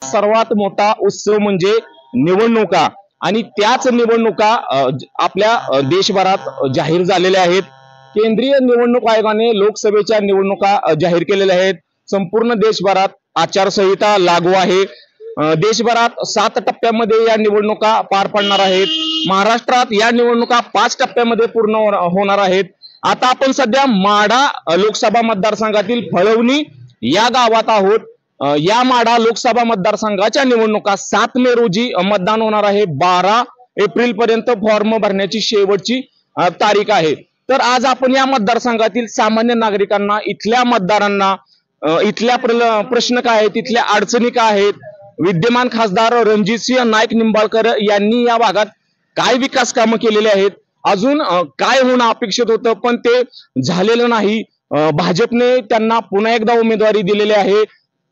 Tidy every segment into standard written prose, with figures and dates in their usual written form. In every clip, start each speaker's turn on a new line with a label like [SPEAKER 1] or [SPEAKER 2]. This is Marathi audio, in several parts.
[SPEAKER 1] सर्वात मोठा उत्सव म्हणजे निवडणुका आणि त्याच निवडणुका आपल्या देशभरात जाहीर झालेल्या आहेत. केंद्रीय निवडणूक आयोगाने लोकसभेच्या निवडणुका जाहीर केलेल्या आहेत. संपूर्ण देशभरात आचारसंहिता लागू आहे. देशभरात 7 टप्प्यामध्ये या निवडणुका पार पडणार आहेत. महाराष्ट्रात या निवडणुका 5 टप्प्यामध्ये पूर्ण होणार आहेत. आता आपण सध्या माढा लोकसभा मतदारसंघातील फळवणी या गावात आहोत. या माढा लोकसभा मतदारसंघाच्या निवडणुका 7 मे रोजी मतदान होणार आहे. 12 एप्रिल पर्यंत फॉर्म भरण्याची शेवटची तारीख आहे. तर आज आपण या मतदारसंघातील सामान्य नागरिकांना, इथल्या मतदारांना, इथल्या प्रश्न काय आहेत, इथल्या अडचणी काय आहेत, विद्यमान खासदार रणजितसिंह नाईक निंबाळकर यांनी या भागात काय विकास कामं केलेली आहेत, अजून काय होणं अपेक्षित होतं पण ते झालेलं नाही, भाजपने त्यांना पुन्हा एकदा उमेदवारी दिलेली आहे,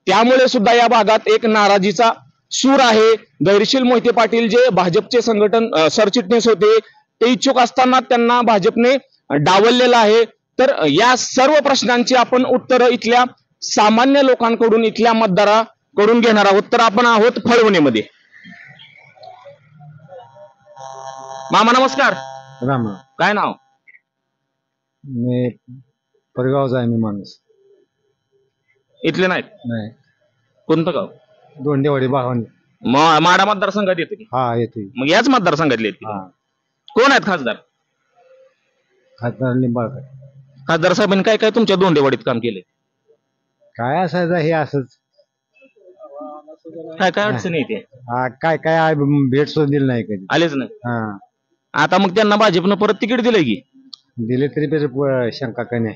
[SPEAKER 1] त्यामुळे सुद्धा या भागात एक नाराजीचा सूर आहे. धैर्यशील मोहिते पाटील जे भाजपचे संघटन सरचिटणीस होते ते इच्छुक असताना त्यांना भाजपने डावललेलं आहे. तर या सर्व प्रश्नांची आपण उत्तर इथल्या सामान्य लोकांकडून, इथल्या मतदाराकडून घेणार आहोत. तर आपण आहोत फळवणीमध्ये. मामा नमस्कार.
[SPEAKER 2] राम.
[SPEAKER 1] काय नाव?
[SPEAKER 2] मी परगावचा आहे. मी माणूस
[SPEAKER 1] इथले नाहीत?
[SPEAKER 2] नाही.
[SPEAKER 1] कोणतं गाव?
[SPEAKER 2] दोंडेवाडी भावानी.
[SPEAKER 1] माढा मतदारसंघात येते?
[SPEAKER 2] हा येते.
[SPEAKER 1] मग याच मतदारसंघातले येते?
[SPEAKER 2] हा.
[SPEAKER 1] कोण आहेत खासदार?
[SPEAKER 2] खासदार निंबाळकर.
[SPEAKER 1] खासदार साहेबांनी काय काय तुमच्या दोंडेवाडीत काम केले?
[SPEAKER 2] काय असायचं हे असंच.
[SPEAKER 1] काय काय अडचणी येते?
[SPEAKER 2] काय काय भेट सुद्धा दिली नाही कधी.
[SPEAKER 1] आलेच नाही.
[SPEAKER 2] हा.
[SPEAKER 1] आता मग त्यांना भाजपनं परत तिकीट दिलंय की?
[SPEAKER 2] दिले तरी त्याची शंका काही नाही.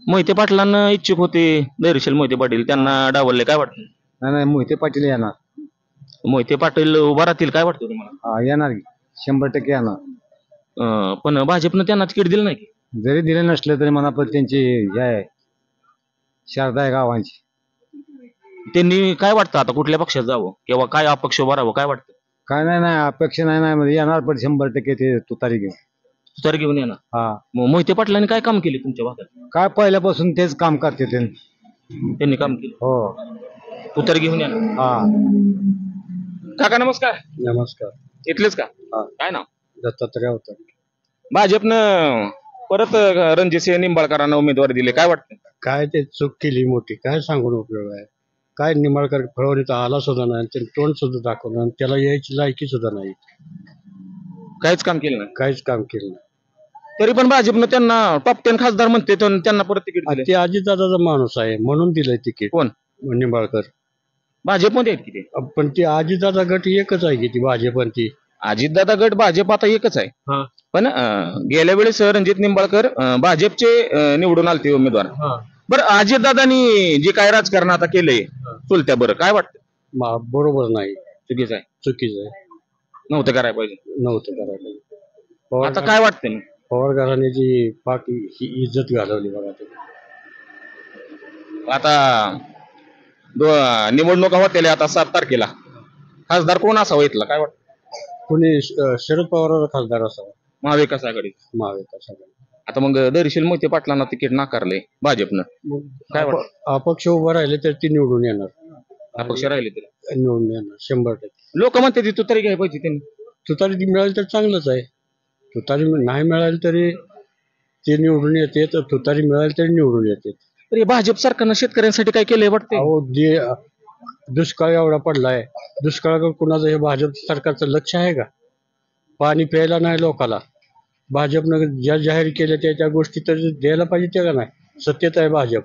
[SPEAKER 1] मोहिते पाटलांना इच्छुक होते, धैर्यशील मोहिते पाटील, त्यांना डावलले, काय वाटतं?
[SPEAKER 2] नाही मोहिते पाटील येणार.
[SPEAKER 1] मोहिते पाटील उभा राहतील काय वाटतं तुम्हाला?
[SPEAKER 2] हा येणार की 100% येणार.
[SPEAKER 1] पण भाजपनं त्यांना तिकीट दिलं नाही.
[SPEAKER 2] जरी दिले नसले तरी म्हणा पण त्यांची हे आहे शारदा आहे गावांची.
[SPEAKER 1] त्यांनी काय वाटतं आता कुठल्या पक्षात जावं किंवा काय अपक्ष उभा राहावं, काय वाटतं?
[SPEAKER 2] काय नाही अपेक्षा नाही म्हणजे येणार पण 100% ते तुतारी घेऊन.
[SPEAKER 1] तुतारी घेऊन येणार.
[SPEAKER 2] हा.
[SPEAKER 1] मोहिते पाटलांनी काय काम केले तुमच्या भागात?
[SPEAKER 2] काय पहिल्यापासून तेच काम करते
[SPEAKER 1] त्यांनी काम केलं.
[SPEAKER 2] हो.
[SPEAKER 1] तुतारी घेऊन येणार.
[SPEAKER 2] हा.
[SPEAKER 1] काका नमस्कार.
[SPEAKER 2] नमस्कार.
[SPEAKER 1] इथलेच का?
[SPEAKER 2] हा.
[SPEAKER 1] काय नाव?
[SPEAKER 2] दत्तात्रय होतं.
[SPEAKER 1] भाजपनं परत रणजितसिंह निंबाळकरांना उमेदवारी दिली, काय वाटतं?
[SPEAKER 2] काय ते चूक केली मोठी, काय सांगून उपयोग आहे? काय निंबाळकर फळवणीत आला सुद्धा नाही, त्याने तोंड सुद्धा दाखवलं आणि त्याला यायची लायकी सुद्धा नाही.
[SPEAKER 1] काहीच काम केलं नाही.
[SPEAKER 2] काहीच काम केलं नाही.
[SPEAKER 1] तरी पण भाजपनं त्यांना टॉप 10 खासदार म्हणते, त्यांना परत तिकीट दिले.
[SPEAKER 2] ते अजितदादाचा माणूस आहे म्हणून दिलंय तिकीट.
[SPEAKER 1] कोण?
[SPEAKER 2] निंबाळकर.
[SPEAKER 1] भाजपमध्ये आहेत की ते?
[SPEAKER 2] पण ती अजितदादा गट एकच आहे की ती भाजप आणि ती.
[SPEAKER 1] अजितदादा गट भाजप आता एकच आहे. पण गेल्या वेळेस रणजित निंबाळकर भाजपचे निवडून आलते उमेदवार. बरं अजितदादांनी जे काय राजकारण आता केलंय चुलत्या, बरं काय वाटतं?
[SPEAKER 2] बरोबर नाही.
[SPEAKER 1] चुकीचं आहे.
[SPEAKER 2] चुकीचं आहे.
[SPEAKER 1] नव्हतं करायला पाहिजे.
[SPEAKER 2] नव्हतं करायला पाहिजे.
[SPEAKER 1] आता काय वाटतं?
[SPEAKER 2] पवार घराण्याची पाक ही इज्जत घालवली बघा ते.
[SPEAKER 1] आता निवडणुका होत्या आता 7 तारखेला. खासदार कोण असावं इथला, काय वाटतं?
[SPEAKER 2] कोणी शरद पवारांचा खासदार असावा.
[SPEAKER 1] महाविकास आघाडी.
[SPEAKER 2] महाविकास आघाडी.
[SPEAKER 1] आता मग धैर्यशील मोहिते पाटलांना तिकीट नाकारले भाजपनं, काय वाटतं?
[SPEAKER 2] अपक्ष उभं राहिले तर ती निवडून येणार.
[SPEAKER 1] अपक्ष राहिले तरी
[SPEAKER 2] निवडून येणार 100%.
[SPEAKER 1] लोक म्हणते ती तुतारी घ्यायला पाहिजे त्यांनी.
[SPEAKER 2] तुतारी मिळाली तर चांगलंच आहे. तुतारी नाही मिळाली तरी ते निवडून येते, तर तुतारी मिळाली तरी निवडून येते.
[SPEAKER 1] तरी भाजप सरकारनं शेतकऱ्यांसाठी काय केलंय वाटतं?
[SPEAKER 2] अहो जे दुष्काळ एवढा पडलाय, दुष्काळाकडे कुणाचं हे भाजप सरकारचं लक्ष आहे का? पाणी प्यायला नाही लोकाला. भाजपनं ज्या जाहीर केल्या त्या गोष्टी तर द्यायला पाहिजे त्या का नाही? सत्तेत आहे भाजप,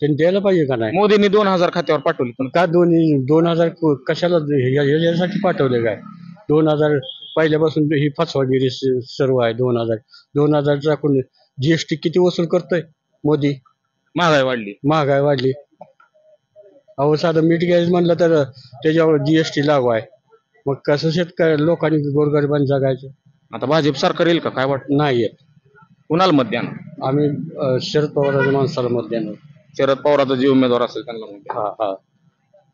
[SPEAKER 2] त्यांनी द्यायला पाहिजे का नाही?
[SPEAKER 1] मोदींनी 2000 खात्यावर पाठवले, पण
[SPEAKER 2] का 2,000 कशाला यासाठी पाठवले? काय 2000 पहिल्यापासून ही फसवागिरी सर्व आहे. 2000 टाकून जीएसटी किती वसूल करतोय मोदी? महागाई वाढली. अहो साधं मीठ घ्यायचं म्हणलं तर त्याच्यावर जीएसटी लागू आहे. मग कसं शेतकरी लोकांनी गोरगरिबांनी जगायचं?
[SPEAKER 1] आता भाजप सरकार येईल का, काय वाटतं?
[SPEAKER 2] नाही येत.
[SPEAKER 1] कुणाला मत द्या?
[SPEAKER 2] आम्ही शरद पवारांच्या माणसाला मत देणार.
[SPEAKER 1] शरद पवाराचा जे उमेदवार असेल त्यांना मत द्या.
[SPEAKER 2] हा.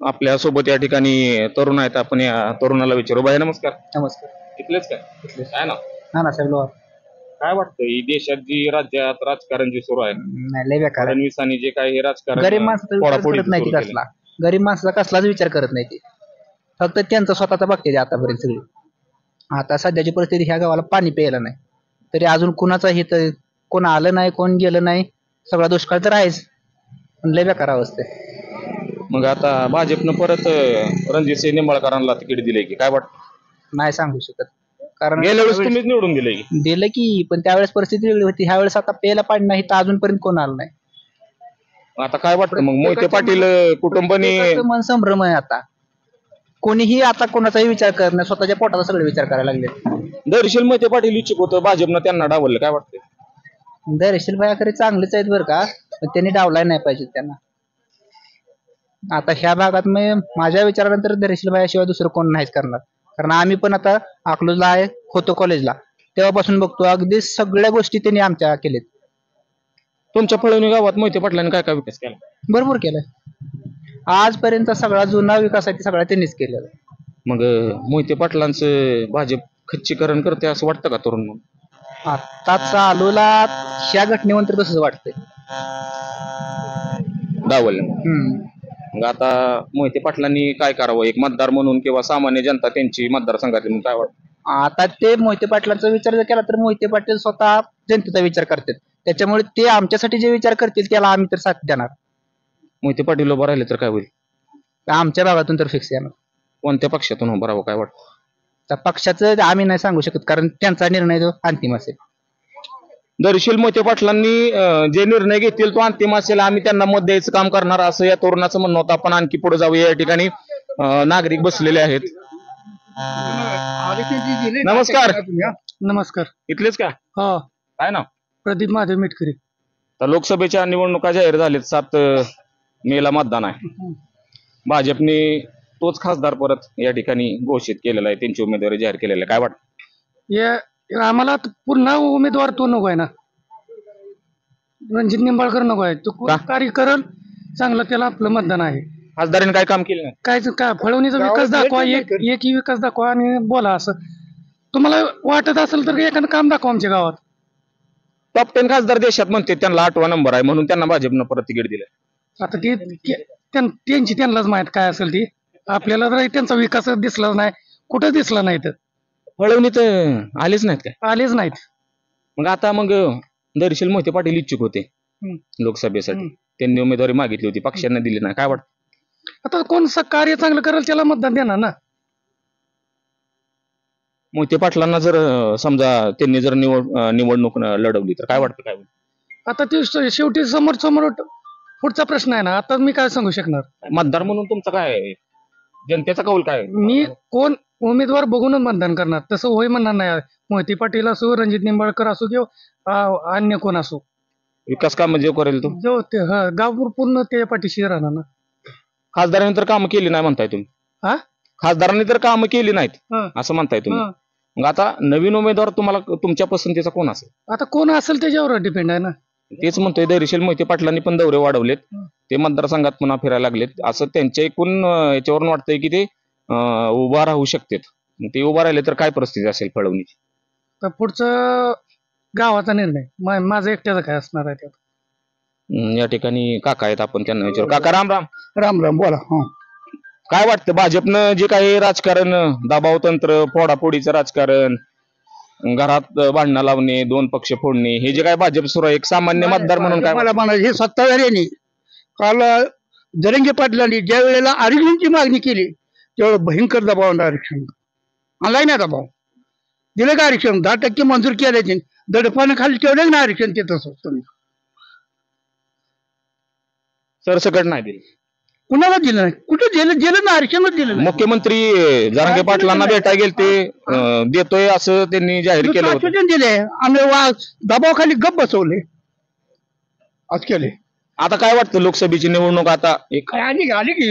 [SPEAKER 1] आपल्या सोबत या ठिकाणी तरुण आहेत, आपण या तरुणाला विचारू. बाई नमस्कार.
[SPEAKER 3] नमस्कार.
[SPEAKER 1] इथलेच काय? काय ना
[SPEAKER 3] साहेब लोहार.
[SPEAKER 1] काय वाटतं ही देशात जी राज्यात राजकारण जे सुरू आहे,
[SPEAKER 3] लय बेकार आहे.
[SPEAKER 1] फडणवीसांनी जे काही हे राजकारण
[SPEAKER 3] गरीब माणसाचा विचार करत नाही ती कसला. गरीब माणसाचा कसलाच विचार करत नाही ती. फक्त त्यांचं स्वतःचा बघते आतापर्यंत सगळी. आता सध्याची परिस्थिती ह्या गावाला पाणी प्यायला नाही, तरी अजून कुणाचा तर कोण आलं नाही, कोण गेलं नाही, सगळा दुष्काळ तर आहेच, पण लय बेकार अवस्था आहे.
[SPEAKER 1] मग आता भाजपनं परत रणजितसिंह निंबाळकरांना तिकीट दिले की काय वाटतं?
[SPEAKER 3] नाही सांगू शकत, कारण
[SPEAKER 1] गेल्या वेळेस तुम्हीच निवडून दिले की.
[SPEAKER 3] दिलं की, पण त्यावेळेस परिस्थिती वेगळी होती. ह्या वेळेस आता प्यायला पाणी नाही तर अजूनपर्यंत कोण आलं नाही.
[SPEAKER 1] आता काय वाटतं मग मोहिते पाटील कुटुंबाने
[SPEAKER 3] प्रत्येकाचं मन संभ्रम आहे आता. कोणीही आता कोणाचाही विचार करत नाही, स्वतःच्या पोटाचा सगळे विचार करायला लागले.
[SPEAKER 1] दर्शील मोहिते पाटील इच्छुक होतं, भाजपनं त्यांना डावललं, काय वाटतंय?
[SPEAKER 3] दरेशील भायाकडे चांगलेच आहेत बरं का, पण त्यांनी डावलाय नाही पाहिजे त्यांना. आता ह्या भागात माझ्या विचारानंतर दरेशील भायाशिवाय दुसरं कोण नाहीच करणार. कारण आम्ही पण आता अकलूजला आहे, होतो कॉलेजला, तेव्हापासून बघतो अगदी सगळ्या गोष्टी त्यांनी आमच्या केलेत.
[SPEAKER 1] तुमच्या फळवणी गावात मोहिते पाटलांनी काय काय विकास केला?
[SPEAKER 3] भरपूर केलंय. आजपर्यंत सगळा जुना विकास आहे ते सगळा त्यांनीच केलेला.
[SPEAKER 1] मग मोहिते पाटलांचं भाजप खच्चीकरण करते असं वाटतं का तरुण म्हणून?
[SPEAKER 3] आता चालूला ह्या घटनेनंतर तसंच वाटतंय.
[SPEAKER 1] डावललं. मग आता मोहिते पाटलांनी काय करावं एक मतदार म्हणून किंवा सामान्य जनता त्यांची मतदारसंघातली म्हणून काय वाटतं?
[SPEAKER 3] आता ते मोहिते पाटलांचा विचार जर केला तर मोहिते पाटील स्वतः जनतेचा विचार करतात, त्याच्यामुळे ते आमच्यासाठी जे विचार करतील त्याला आम्ही तर साथ देणार.
[SPEAKER 1] मोहिते पाटील उभं राहिले तर काय होईल?
[SPEAKER 3] आमच्या भागातून तर फिक्स येणार.
[SPEAKER 1] कोणत्या पक्षातून उभं राहावं काय वाटतं?
[SPEAKER 3] त्या पक्षाचं आम्ही नाही सांगू शकत, कारण त्यांचा निर्णय जो अंतिम असेल.
[SPEAKER 1] दर्शील मोहिते पाटलांनी जे निर्णय घेतील तो अंतिम असेल, आम्ही त्यांना मत द्यायचं काम करणार असं या तरुणाचं म्हणणं होतं. आपण आणखी पुढे जाऊया. या ठिकाणी नागरिक बसलेले आहेत. नमस्कार.
[SPEAKER 2] नमस्कार.
[SPEAKER 1] इथलेच का?
[SPEAKER 2] हा,
[SPEAKER 1] काय ना
[SPEAKER 2] प्रदीप महादेव मेटकरी.
[SPEAKER 1] तर लोकसभेच्या निवडणुका जाहीर झालेत. 7 मेला मतदान आहे. भाजपने तोच खासदार परत या ठिकाणी घोषित केलेला आहे, त्यांची उमेदवारी जाहीर केलेली आहे. काय वाटतं?
[SPEAKER 2] आम्हाला पुन्हा उमेदवार तो नको आहे ना, रणजित निंबाळकर नको आहे. तो कार्य करल चांगलं, त्याला आपलं मतदान आहे.
[SPEAKER 1] खासदारांनी काय काम केलं नाही?
[SPEAKER 2] काय फळवणीचा विकास दाखवा, एकही विकास दाखवा आणि बोला. असं तुम्हाला वाटत असेल तर एखादं काम दाखवा आमच्या गावात.
[SPEAKER 1] टॉप 10 खासदार देशात म्हणते, त्यांना 8वा नंबर आहे म्हणून त्यांना भाजपनं परत तिकीट दिलं.
[SPEAKER 2] आता त्यांची त्यांनाच माहित काय असेल ती. आपल्याला तर त्यांचा विकास दिसला नाही, कुठं दिसला नाही. तर
[SPEAKER 1] फळवणीत आलेच नाहीत काय?
[SPEAKER 2] आलेच नाहीत.
[SPEAKER 1] मग आता दर्शील मोहिते पाटील इच्छुक होते लोकसभेसाठी, त्यांनी उमेदवारी मागितली होती, पक्षांना दिली नाही. काय वाटतं?
[SPEAKER 2] आता कोण कार्य चांगलं करेल त्याला मतदान देणार ना.
[SPEAKER 1] मोहिते पाटलांना जर समजा त्यांनी जर निवडणूक लढवली तर काय वाटतं काय होईल?
[SPEAKER 2] आता ते शेवटी समोर पुढचा प्रश्न आहे ना. आता मी काय सांगू शकणार?
[SPEAKER 1] मतदार म्हणून तुमचं काय आहे? जनतेचा कौल काय आहे?
[SPEAKER 2] मी कोण उमेदवार बघूनच मतदान करणार, तसं होय म्हणणार नाही. मोहिते पाटील असो, रणजित निंबाळकर असो किंवा अन्य कोण असो,
[SPEAKER 1] विकास काम जे करेल तो
[SPEAKER 2] जो ते गाव पूर्ण त्या पाठीशी राहणार ना.
[SPEAKER 1] खासदारांनी तर कामं केली नाही म्हणताय तुम्ही?
[SPEAKER 2] हा,
[SPEAKER 1] खासदारांनी तर कामं केली नाहीत
[SPEAKER 2] हा,
[SPEAKER 1] असं म्हणताय तुम्ही?
[SPEAKER 2] हा.
[SPEAKER 1] मग आता नवीन उमेदवार तुम्हाला तुमच्या पसंतीचा कोण असेल?
[SPEAKER 2] आता कोण असेल त्याच्यावर डिपेंड आहे ना.
[SPEAKER 1] तेच म्हणतोय, दर्शील मोहिते पाटलांनी पण दौरे वाढवलेत, ते मतदारसंघात पुन्हा फिरायला लागलेत. असं त्यांच्या एकूण याच्यावरून वाटतंय की ते उभा राहू शकतात. ते उभा राहिले तर काय परिस्थिती असेल फळवणीची?
[SPEAKER 2] तर पुढचं गावाचा निर्णय माझा एकट्याचा काय असणार आहे त्यात.
[SPEAKER 1] या ठिकाणी काका आहेत, आपण त्यांना विचारू. काका राम राम.
[SPEAKER 2] राम राम, बोला.
[SPEAKER 1] काय वाटतं भाजपनं जे काही राजकारण, दबाव तंत्र, फोडाफोडीचं राजकारण, घरात भांडणं लावणे, 2 पक्ष फोडणे, हे जे काय भाजप सुरू आहे, एक सामान्य मतदार म्हणून काय
[SPEAKER 4] मला म्हणायचं, हे सत्ताधाऱ्यांनी काल जरंगे पाटलांनी ज्या वेळेला आरक्षणची मागणी केली त्यावेळेला भयंकर दबाव आरक्षण आलाय ना. दबाव दिलं का आरक्षण? 10% मंजूर केलं, दडपानं खाली ठेवलं ना आरक्षण. ते तसं तुम्ही
[SPEAKER 1] सरसकट नाही दिली.
[SPEAKER 4] कुणाला दिलं नाही? कुठं दिलं ना, आरक्षणच दिलं नाही.
[SPEAKER 1] मुख्यमंत्री जरांगे पाटलांना भेटायला गेले, ते देतोय असं त्यांनी जाहीर केलं होतं.
[SPEAKER 4] आश्वासन दिले आणि दबावाखाली गप बसवले, आज केले.
[SPEAKER 1] आता काय वाटतं लोकसभेची निवडणूक आता एक
[SPEAKER 4] आली की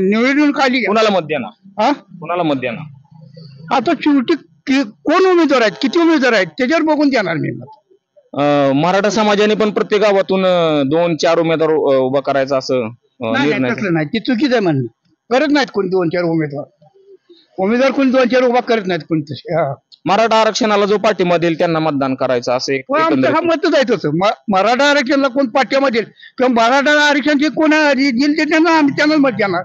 [SPEAKER 4] निवडणूक आली की.
[SPEAKER 1] कुणाला मत देणार?
[SPEAKER 4] हा,
[SPEAKER 1] कुणाला मत देणार?
[SPEAKER 4] आता शेवटी कोण उमेदवार आहेत, किती उमेदवार आहेत त्याच्यावर बघून देणार मी मत.
[SPEAKER 1] मराठा समाजाने पण प्रत्येक गावातून 2-4 उमेदवार उभा करायचा असं निर्णय.
[SPEAKER 4] तसलं नाही, ते चुकीचं आहे म्हणणं. करत नाहीत कोणी 2-4 उमेदवार कोणी 2-4 उभा करत नाहीत कोणी तसे.
[SPEAKER 1] मराठा आरक्षणाला जो पाठिंबा देईल त्यांना मतदान करायचं असं एक
[SPEAKER 4] आमचं हा मतच आहे तसं. मराठा आरक्षणाला कोण पाठिंबा देईल किंवा मराठा आरक्षण जे कोण देईल ते त्यांना आम्ही त्यांनाच मत देणार.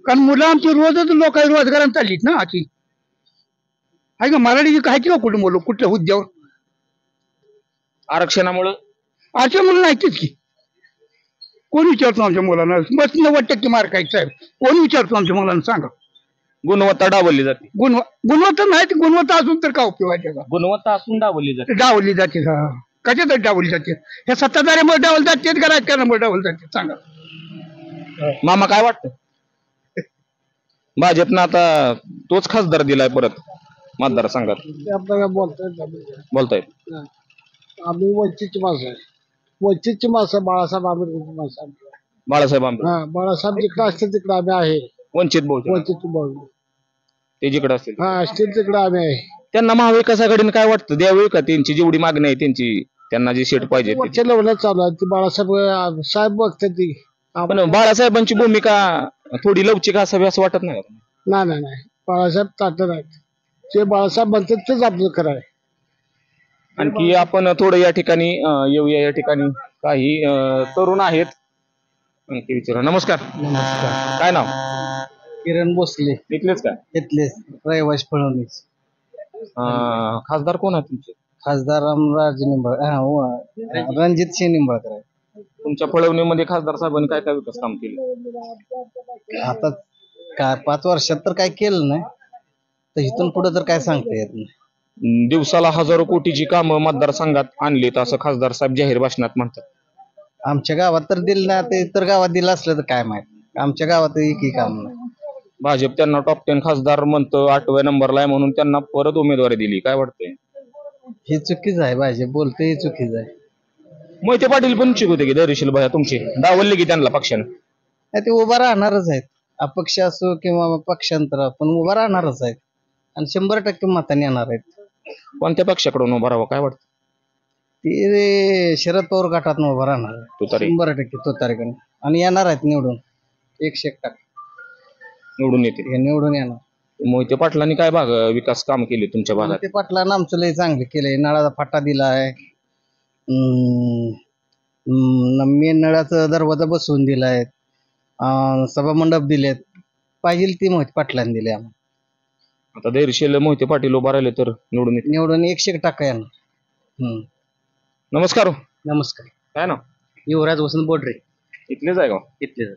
[SPEAKER 4] कारण मुलं आमची रोजच लोक रोजगारात चाललीत ना आजची. आहे का मराठीची काय किंवा कुठे मुलं कुठल्या हुद्द्यावर
[SPEAKER 1] आरक्षणामुळे
[SPEAKER 4] आजच्या मुलं नाहीतच की. कोण विचारतो आमच्या मुलांना? बस 90% मार्क आहेत साहेब. कोण विचारतो आमच्या मुलांना सांगा?
[SPEAKER 1] गुणवत्ता डावलली जाते.
[SPEAKER 4] गुणवत्ता नाही ती गुणवत्ता असून तर काय उपयोग आहे त्याचा?
[SPEAKER 1] गुणवत्ता असून डावलली जाते.
[SPEAKER 4] डावली जाते. हा कशासाठी डावली जाते? ह्या सत्ताधाऱ्यामुळे डावली जाते का राजकारणामुळे डावली जाते सांगा?
[SPEAKER 1] मामा काय वाटतं? भाजपनं आता तोच खासदार दिलाय परत मतदारसंघात.
[SPEAKER 2] आपल्याला
[SPEAKER 1] बोलतायत
[SPEAKER 2] आम्ही वंचितची माणसं आहे. वंचितची माणसं बाळासाहेब आंबेडकरची माणसं आहे.
[SPEAKER 1] बाळासाहेब आंबेडकर.
[SPEAKER 2] हा बाळासाहेब जिकडे असतील तिकडे आम्ही आहे.
[SPEAKER 1] वंचित बहुजन
[SPEAKER 2] वंचित बहुजन.
[SPEAKER 1] ते जिकडे असतील
[SPEAKER 2] हा असतील तिकडे आम्ही आहे.
[SPEAKER 1] त्यांना महाविकास आघाडीने काय वाटतं? द्यावी का त्यांची जेवढी मागणी आहे त्यांची त्यांना जी सीट पाहिजे ती?
[SPEAKER 2] वरच्या लेवलला चालू आहे ती बाळासाहेब साहेब बघतात ती.
[SPEAKER 1] पण बाळासाहेबांची भूमिका थोडी लवचिक असावी असं वाटत नाही का?
[SPEAKER 2] नाही बाळासाहेब ताटत आहेत. जे बाळासाहेब म्हणतात तेच आपलं खरं आहे.
[SPEAKER 1] आणखी आपण थोडं या ठिकाणी येऊया. या ठिकाणी काही तरुण आहेत. आणखी विचारा. नमस्कार.
[SPEAKER 2] नमस्कार.
[SPEAKER 1] काय नाव?
[SPEAKER 2] किरण भोसले
[SPEAKER 1] इथलेच काय?
[SPEAKER 2] घेतले रहिवासी फडणवीस.
[SPEAKER 1] खासदार कोण आहे तुमचे?
[SPEAKER 2] खासदार रामराजे निंबाळकर रणजित सिंह निंबाळकर आहे.
[SPEAKER 1] तुमच्या पळवणीमध्ये खासदार साहेबांनी काय काय विकास काम केले?
[SPEAKER 2] आता काय 5 वर्षात तर काय केलं नाही तर इथून पुढे तर काय सांगता येत नाही.
[SPEAKER 1] दिवसाला हजारो कोटीची कामं मतदारसंघात आणलीत असं खासदार साहेब जाहीर भाषणात म्हणतात.
[SPEAKER 2] आमच्या गावात तर दिलं ना, ते इतर गावात दिलं असलं तर काय माहित. आमच्या गावात एकही काम नाही.
[SPEAKER 1] भाजप त्यांना टॉप 10 खासदार म्हणतं, 8व्या नंबरला आहे म्हणून त्यांना परत उमेदवारी दिली. काय वाटतंय?
[SPEAKER 2] हे चुकीचं आहे. भाजप बोलते हे चुकीचं आहे.
[SPEAKER 1] मोहिते पाटील पण चुक होते की धैर्यशील भैया तुमचे डावलले की त्यांना पक्षानं?
[SPEAKER 2] नाही, ते उभा राहणारच आहेत. अपक्ष असो किंवा पक्षांतर पण उभा राहणारच आहेत आणि 100% मतांनी येणार आहेत.
[SPEAKER 1] कोणत्या पक्षाकडून उभा राहावं काय वाटतं?
[SPEAKER 2] ते शरद पवार गटात उभा राहणार आहे.
[SPEAKER 1] तुतारी.
[SPEAKER 2] 100% तुतारीकडे आणि येणार आहेत निवडून 100%
[SPEAKER 1] निवडून येतील.
[SPEAKER 2] हे निवडून येणार.
[SPEAKER 1] मोहिते पाटलांनी काय विकास काम केले तुमच्या भागात?
[SPEAKER 2] ते पाटलांना आमचं लय चांगले केलंय. नळाचा फाटा दिलाय. मेन नळाचा दरवाजा बसवून दिलाय. सभा मंडप दिलेत. पाहिजे ती मोहिते पाटलांनी दिले आम्हाला.
[SPEAKER 1] आता धैर्यशील मोहिते पाटील उभा राहिले तर निवडून येतील.
[SPEAKER 2] निवडून 100% येणार.
[SPEAKER 1] नमस्कार.
[SPEAKER 2] नमस्कार.
[SPEAKER 1] काय ना?
[SPEAKER 2] युवराज वसंत बोडरे.
[SPEAKER 1] इथलेच आहे का?
[SPEAKER 2] इथले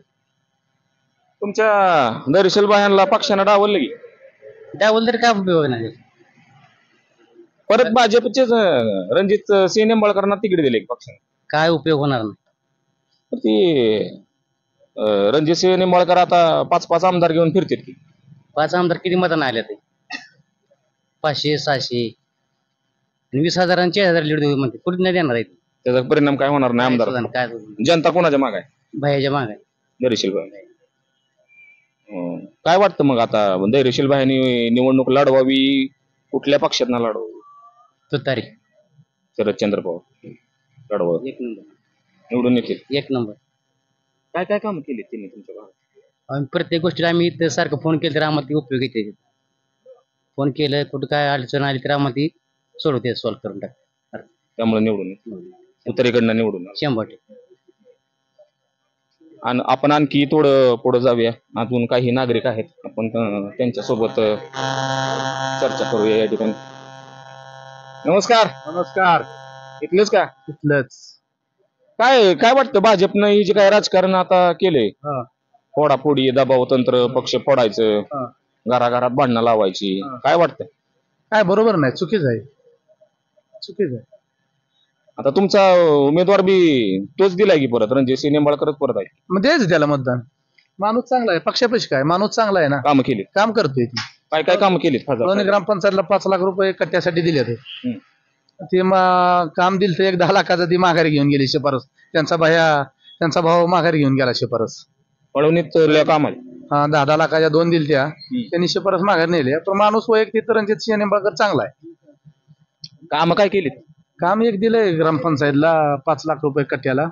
[SPEAKER 1] तुमच्या धैर्यशील भायांना पक्षानं डावललं की
[SPEAKER 2] त्याबद्दल तर काय उपयोग नाही.
[SPEAKER 1] परत भाजपचेच रणजित सिंह निंबाळकरांना तिकीट दिले पक्षाने.
[SPEAKER 2] काय उपयोग होणार नाही.
[SPEAKER 1] तर ती रणजित सिंह निंबाळकर आता 5-5 आमदार घेऊन फिरतील की?
[SPEAKER 2] 5 आमदार किती मतांना आले ते? 500 600 20,000 आणि 40,000 लीड देऊ म्हणते. कुठे नाही देणार आहे.
[SPEAKER 1] त्याचा परिणाम काय होणार नाही आमदार?
[SPEAKER 2] काय
[SPEAKER 1] जनता कोणाच्या माग आहे?
[SPEAKER 2] भैयाच्या माग आहे.
[SPEAKER 1] धैर्यशील भाई. काय वाटतं मग आता धैर्यशील भाईंनी निवडणूक लढवावी? कुठल्या पक्षात लढवावी?
[SPEAKER 2] तुतारी.
[SPEAKER 1] शरदचंद्र पवार लढवावी.
[SPEAKER 2] 1 नंबर.
[SPEAKER 1] निवडून येतील.
[SPEAKER 2] 1 नंबर.
[SPEAKER 1] काय काय काम केली त्यांनी तुमच्या भागात?
[SPEAKER 2] आम्ही प्रत्येक गोष्टीला आम्ही इथं सारखं फोन केलं तर आम्हाला ती उपयोग येते. फोन केलं कुठं काय अडचण आली तर आम्हाला ती सोडवते, सॉल्व्ह करून टाकते.
[SPEAKER 1] त्यामुळे निवडून येतील. उत्तरेकडनं निवडून
[SPEAKER 2] 100%.
[SPEAKER 1] आणि आपण आणखी थोडं पुढे जाऊया. अजून काही नागरिक आहेत, आपण त्यांच्यासोबत चर्चा करूया या ठिकाणी. नमस्कार.
[SPEAKER 3] नमस्कार.
[SPEAKER 1] इथलेच का?
[SPEAKER 3] इथलंच.
[SPEAKER 1] काय काय वाटतं भाजपनं हे जे काय राजकारण आता केलंय,
[SPEAKER 3] हा.
[SPEAKER 1] फोडाफोडी, दबाव तंत्र, पक्ष फोडायचं,
[SPEAKER 3] हा.
[SPEAKER 1] घराघरात भांडणं लावायची,
[SPEAKER 3] हा.
[SPEAKER 1] काय वाटतं?
[SPEAKER 3] काय बरोबर नाही, चुकीच आहे. चुकीच आहे.
[SPEAKER 1] आता तुमचा उमेदवार बी तोच दिलाय की परत, रणजित सिंह निंबाळकरच परत आहे.
[SPEAKER 3] मग द्यायचं त्याला मतदान. माणूस चांगला आहे, पक्षापेक्षा काय माणूस चांगला आहे ना,
[SPEAKER 1] कामं केली.
[SPEAKER 3] काम करतोय ती.
[SPEAKER 1] काय काय कामं केलीत खासदार
[SPEAKER 3] दोन्ही
[SPEAKER 1] साहेब?
[SPEAKER 3] ग्रामपंचायतला 5 लाख रुपये कट्ट्यासाठी दिले ते.
[SPEAKER 1] हम्म.
[SPEAKER 3] ते काम दिलं तर 10 लाखाचं ती माघारी घेऊन गेली शिफारस. त्यांचा भाऊ माघारी घेऊन गेला शिफारस.
[SPEAKER 1] पळवणीत काम आहे.
[SPEAKER 3] 10 लाखाच्या 2 दिल त्या, त्यांनी शिफारस माघारी नेली. पण माणूस वैयक्तिक रणजित सिंह निंबाळकर चांगला आहे.
[SPEAKER 1] कामं काय केलीत?
[SPEAKER 3] काम एक दिलंय ग्रामपंचायतला 5 लाख रुपये कट्ट्याला.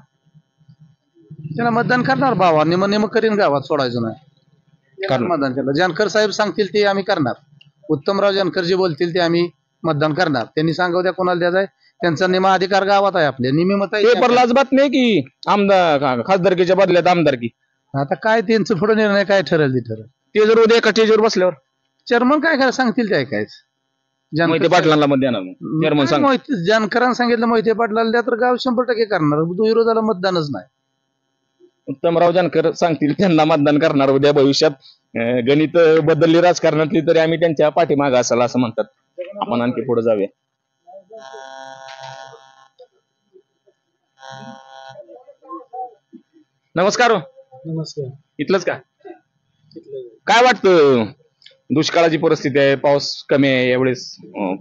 [SPEAKER 3] त्याला मतदान करणार भावा, निम करीन, गावात सोडायचं नाही.
[SPEAKER 1] करणार.
[SPEAKER 3] मतदान केलं. जानकर साहेब सांगतील ते आम्ही करणार. उत्तमराव जानकर जे बोलतील ते आम्ही मतदान करणार. त्यांनी सांगाव त्या कोणाला द्यायचंय, त्यांचा निमा अधिकार गावात आहे. आपले निमी मत
[SPEAKER 1] पेपरला आज बातमी आहे की आमदार खासदारकीच्या बदल्यात आमदारकी.
[SPEAKER 5] आता काय त्यांचं पुढे निर्णय काय ठरेल ते ठरेल.
[SPEAKER 1] ते जर उद्या एका स्टेजवर बसल्यावर
[SPEAKER 5] चेअरमन काय काय सांगतील ते ऐकायचं.
[SPEAKER 1] मोहिते पाटलांना मत देणार मग. चेअरमन सांग.
[SPEAKER 5] जानकरांना सांगितलं मोहिते पाटलाला द्या तर गाव 100% करणार. विरोधाला मतदानच नाही.
[SPEAKER 1] उत्तमराव जानकर सांगतील त्यांना मतदान करणार उद्या भविष्यात. गणित बदलली राजकारणातली तरी आम्ही त्यांच्या पाठीमागे असाल असं म्हणतात. आपण आणखी पुढे जाऊया. नमस्कार.
[SPEAKER 2] नमस्कार.
[SPEAKER 1] इथलंच का? काय वाटतं, दुष्काळाची परिस्थिती आहे, पाऊस कमी आहे यावेळेस,